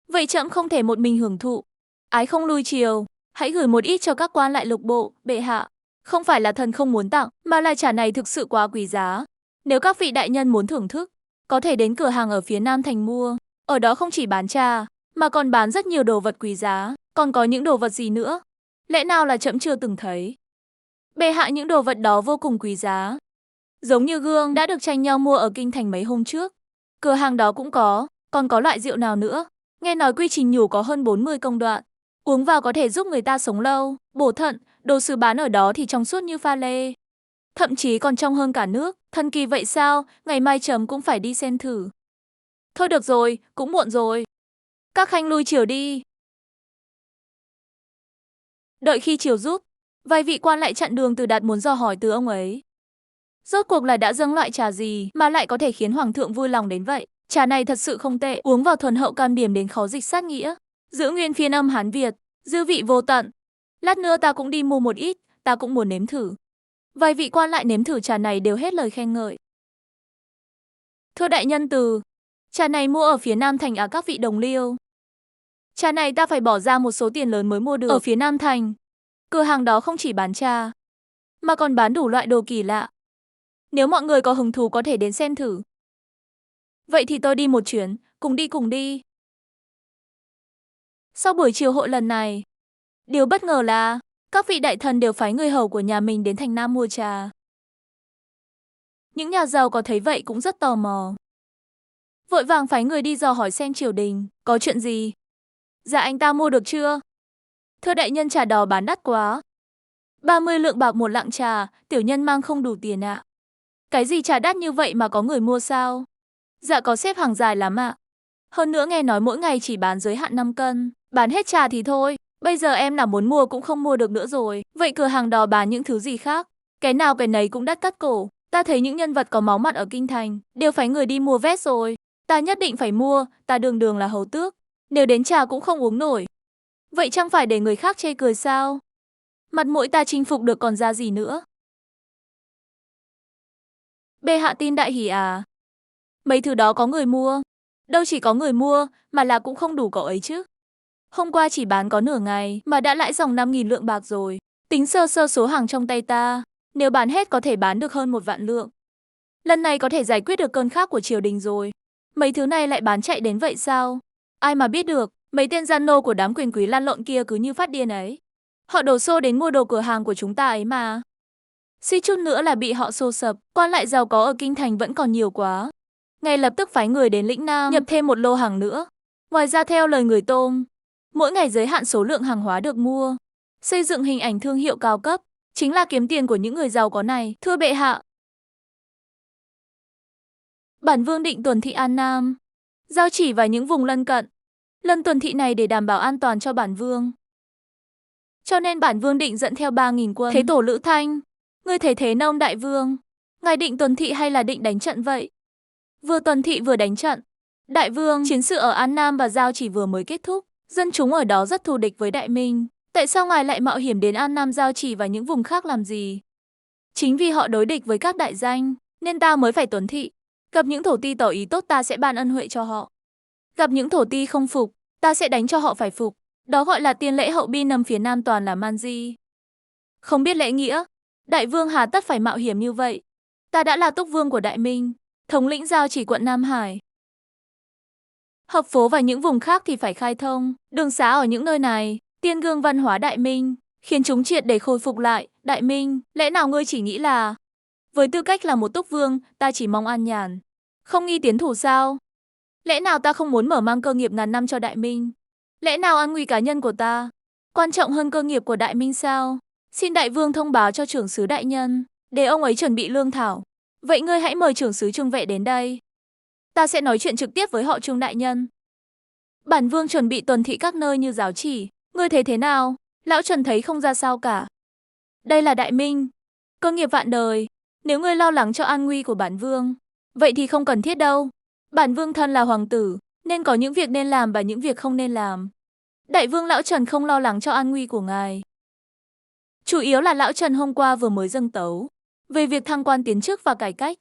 Speaker 1: Vậy trẫm không thể một mình hưởng thụ. Ái không lui chiều, hãy gửi một ít cho các quan lại lục bộ, bệ hạ. Không phải là thần không muốn tặng, mà là trà này thực sự quá quý giá. Nếu các vị đại nhân muốn thưởng thức, có thể đến cửa hàng ở phía Nam thành mua. Ở đó không chỉ bán trà, mà còn bán rất nhiều đồ vật quý giá. Còn có những đồ vật gì nữa? Lẽ nào là trẫm chưa từng thấy? Bệ hạ, những đồ vật đó vô cùng quý giá. Giống như gương đã được tranh nhau mua ở kinh thành mấy hôm trước. Cửa hàng đó cũng có Còn có loại rượu nào nữa? Nghe nói quy trình nhủ có hơn 40 công đoạn. Uống vào có thể giúp người ta sống lâu, bổ thận, đồ sứ bán ở đó thì trong suốt như pha lê. Thậm chí còn trong hơn cả nước, thần kỳ vậy sao, ngày mai chấm cũng phải đi xem thử. Thôi được rồi, cũng muộn rồi. Các khanh lui chiều đi. Đợi khi chiều rút, vài vị quan lại chặn đường Từ Đạt muốn dò hỏi từ ông ấy. Rốt cuộc là đã dâng loại trà gì mà lại có thể khiến hoàng thượng vui lòng đến vậy? Trà này thật sự không tệ, uống vào thuần hậu cam điểm đến khó dịch sát nghĩa. Giữ nguyên phiên âm Hán Việt, dư vị vô tận. Lát nữa ta cũng đi mua một ít, ta cũng muốn nếm thử. Vài vị quan lại nếm thử trà này đều hết lời khen ngợi. Thưa đại nhân Từ, trà này mua ở phía Nam Thành à các vị đồng liêu. Trà này ta phải bỏ ra một số tiền lớn mới mua được. Ở phía Nam Thành, cửa hàng đó không chỉ bán trà, mà còn bán đủ loại đồ kỳ lạ. Nếu mọi người có hứng thú có thể đến xem thử. Vậy thì tôi đi một chuyến, cùng đi cùng đi. Sau buổi chiều hội lần này, điều bất ngờ là các vị đại thần đều phái người hầu của nhà mình đến thành Nam mua trà. Những nhà giàu có thấy vậy cũng rất tò mò. Vội vàng phái người đi dò hỏi xem triều đình, có chuyện gì? Dạ anh ta mua được chưa? Thưa đại nhân trà đỏ bán đắt quá. 30 lượng bạc một lạng trà, tiểu nhân mang không đủ tiền ạ. Cái gì trà đắt như vậy mà có người mua sao? Dạ có xếp hàng dài lắm ạ. Hơn nữa nghe nói mỗi ngày chỉ bán giới hạn 5 cân, bán hết trà thì thôi. Bây giờ em nào muốn mua cũng không mua được nữa rồi. Vậy cửa hàng đó bán những thứ gì khác? Cái nào cái nấy cũng đắt cắt cổ. Ta thấy những nhân vật có máu mặt ở kinh thành đều phải người đi mua vét rồi. Ta nhất định phải mua, ta đường đường là hầu tước. Nếu đến trà cũng không uống nổi. Vậy chẳng phải để người khác chê cười sao? Mặt mũi ta chinh phục được còn ra gì nữa? Bệ hạ tin đại hỉ à? Mấy thứ đó có người mua. Đâu chỉ có người mua, mà là cũng không đủ cậu ấy chứ. Hôm qua chỉ bán có nửa ngày mà đã lãi dòng 5.000 lượng bạc rồi. Tính sơ sơ số hàng trong tay ta, nếu bán hết có thể bán được hơn 1 vạn lượng. Lần này có thể giải quyết được cơn khát của triều đình rồi. Mấy thứ này lại bán chạy đến vậy sao? Ai mà biết được, mấy tên gian nô của đám quyền quý lăn lộn kia cứ như phát điên ấy. Họ đổ xô đến mua đồ cửa hàng của chúng ta ấy mà. Suýt chút nữa là bị họ xô sập, quan lại giàu có ở kinh thành vẫn còn nhiều quá. Ngay lập tức phái người đến lĩnh Nam nhập thêm một lô hàng nữa. Ngoài ra theo lời người Tôm, mỗi ngày giới hạn số lượng hàng hóa được mua, xây dựng hình ảnh thương hiệu cao cấp, chính là kiếm tiền của những người giàu có này. Thưa bệ hạ, bản vương định tuần thị An Nam, giao chỉ vào những vùng lân cận. Lần tuần thị này để đảm bảo an toàn cho bản vương. Cho nên bản vương định dẫn theo 3.000 quân. Thế tổ Lữ Thanh, ngươi thấy thế nông đại vương, ngài định tuần thị hay là định đánh trận vậy? Vừa tuần thị vừa đánh trận. Đại vương, chiến sự ở An Nam và Giao Chỉ vừa mới kết thúc, dân chúng ở đó rất thù địch với Đại Minh. Tại sao ngài lại mạo hiểm đến An Nam, Giao Chỉ và những vùng khác làm gì? Chính vì họ đối địch với các đại danh, nên ta mới phải tuần thị. Gặp những thổ ti tỏ ý tốt ta sẽ ban ân huệ cho họ. Gặp những thổ ti không phục, ta sẽ đánh cho họ phải phục. Đó gọi là tiên lễ hậu bi, nằm phía Nam toàn là man di. Không biết lễ nghĩa, đại vương hà tất phải mạo hiểm như vậy. Ta đã là túc vương của Đại Minh, thống lĩnh Giao Chỉ quận Nam Hải. Hợp phố và những vùng khác thì phải khai thông đường xá ở những nơi này, tiên gương văn hóa Đại Minh, khiến chúng triệt để khôi phục lại. Đại Minh, lẽ nào ngươi chỉ nghĩ là với tư cách là một túc vương, ta chỉ mong an nhàn, không nghi tiến thủ sao? Lẽ nào ta không muốn mở mang cơ nghiệp ngàn năm cho Đại Minh? Lẽ nào an nguy cá nhân của ta quan trọng hơn cơ nghiệp của Đại Minh sao? Xin đại vương thông báo cho trưởng sứ đại nhân, để ông ấy chuẩn bị lương thảo. Vậy ngươi hãy mời trưởng sứ Trương Vệ đến đây. Ta sẽ nói chuyện trực tiếp với họ Trương đại nhân. Bản vương chuẩn bị tuần thị các nơi như Giáo Chỉ. Ngươi thấy thế nào? Lão Trần thấy không ra sao cả. Đây là Đại Minh, cơ nghiệp vạn đời. Nếu ngươi lo lắng cho an nguy của bản vương, vậy thì không cần thiết đâu. Bản vương thân là hoàng tử, nên có những việc nên làm và những việc không nên làm. Đại vương lão Trần không lo lắng cho an nguy của ngài. Chủ yếu là lão Trần hôm qua vừa mới dâng tấu về việc thăng quan tiến chức và cải cách.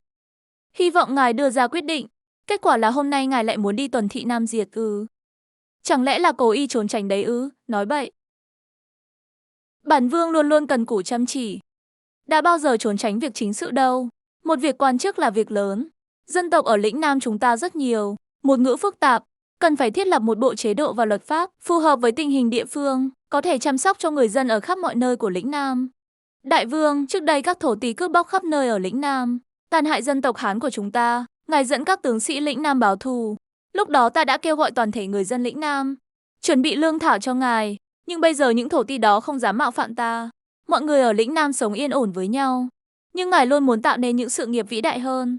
Speaker 1: Hy vọng ngài đưa ra quyết định. Kết quả là hôm nay ngài lại muốn đi tuần thị Nam Diệt ư? Chẳng lẽ là cố ý trốn tránh đấy ư? Nói bậy. Bản vương luôn luôn cần cù chăm chỉ, đã bao giờ trốn tránh việc chính sự đâu. Một việc quan chức là việc lớn. Dân tộc ở lĩnh Nam chúng ta rất nhiều, một ngữ phức tạp, cần phải thiết lập một bộ chế độ và luật pháp phù hợp với tình hình địa phương, có thể chăm sóc cho người dân ở khắp mọi nơi của lĩnh Nam. Đại vương, trước đây các thổ tý cướp bóc khắp nơi ở lĩnh Nam, tàn hại dân tộc Hán của chúng ta. Ngài dẫn các tướng sĩ lĩnh Nam báo thù, Lúc đó ta đã kêu gọi toàn thể người dân lĩnh Nam, chuẩn bị lương thảo cho ngài, nhưng bây giờ những thổ ti đó không dám mạo phạm ta. Mọi người ở lĩnh Nam sống yên ổn với nhau, nhưng ngài luôn muốn tạo nên những sự nghiệp vĩ đại hơn.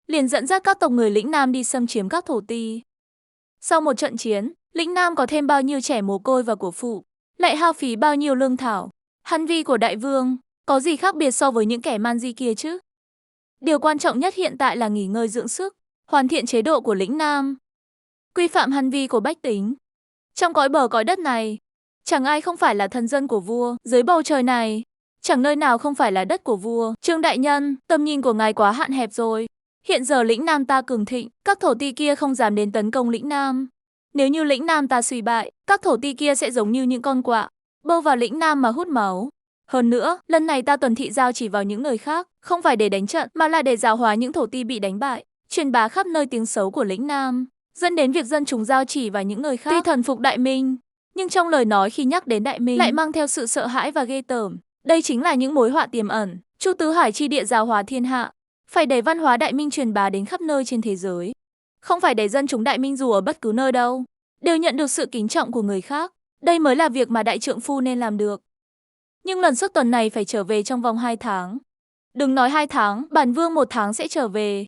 Speaker 1: Liền dẫn dắt các tộc người lĩnh Nam đi xâm chiếm các thổ ti. Sau một trận chiến, lĩnh Nam có thêm bao nhiêu trẻ mồ côi và của phụ, lại hao phí bao nhiêu lương thảo. Hành vi của đại vương có gì khác biệt so với những kẻ man di kia chứ? Điều quan trọng nhất hiện tại là nghỉ ngơi dưỡng sức, hoàn thiện chế độ của lĩnh Nam, quy phạm hành vi của bách tính. Trong cõi bờ cõi đất này, chẳng ai không phải là thần dân của vua, dưới bầu trời này, chẳng nơi nào không phải là đất của vua. Trương đại nhân, tầm nhìn của ngài quá hạn hẹp rồi. Hiện giờ lĩnh Nam ta cường thịnh, các thổ ti kia không dám đến tấn công lĩnh Nam. Nếu như lĩnh Nam ta suy bại, các thổ ti kia sẽ giống như những con quạ, bâu vào lĩnh Nam mà hút máu. Hơn nữa, lần này ta tuần thị giao chỉ vào những người khác, không phải để đánh trận mà là để giáo hóa những thổ ti bị đánh bại, truyền bá khắp nơi tiếng xấu của lĩnh Nam, dẫn đến việc dân chúng giao chỉ vào những người khác. Tuy thần phục Đại Minh, nhưng trong lời nói khi nhắc đến Đại Minh lại mang theo sự sợ hãi và ghê tởm. Đây chính là những mối họa tiềm ẩn. Chu Tứ Hải chi địa giáo hóa thiên hạ, phải để văn hóa Đại Minh truyền bá đến khắp nơi trên thế giới. Không phải để dân chúng Đại Minh dù ở bất cứ nơi đâu, đều nhận được sự kính trọng của người khác. Đây mới là việc mà đại trượng phu nên làm được. Nhưng lần xuất tuần này phải trở về trong vòng 2 tháng. Đừng nói 2 tháng, bản vương 1 tháng sẽ trở về.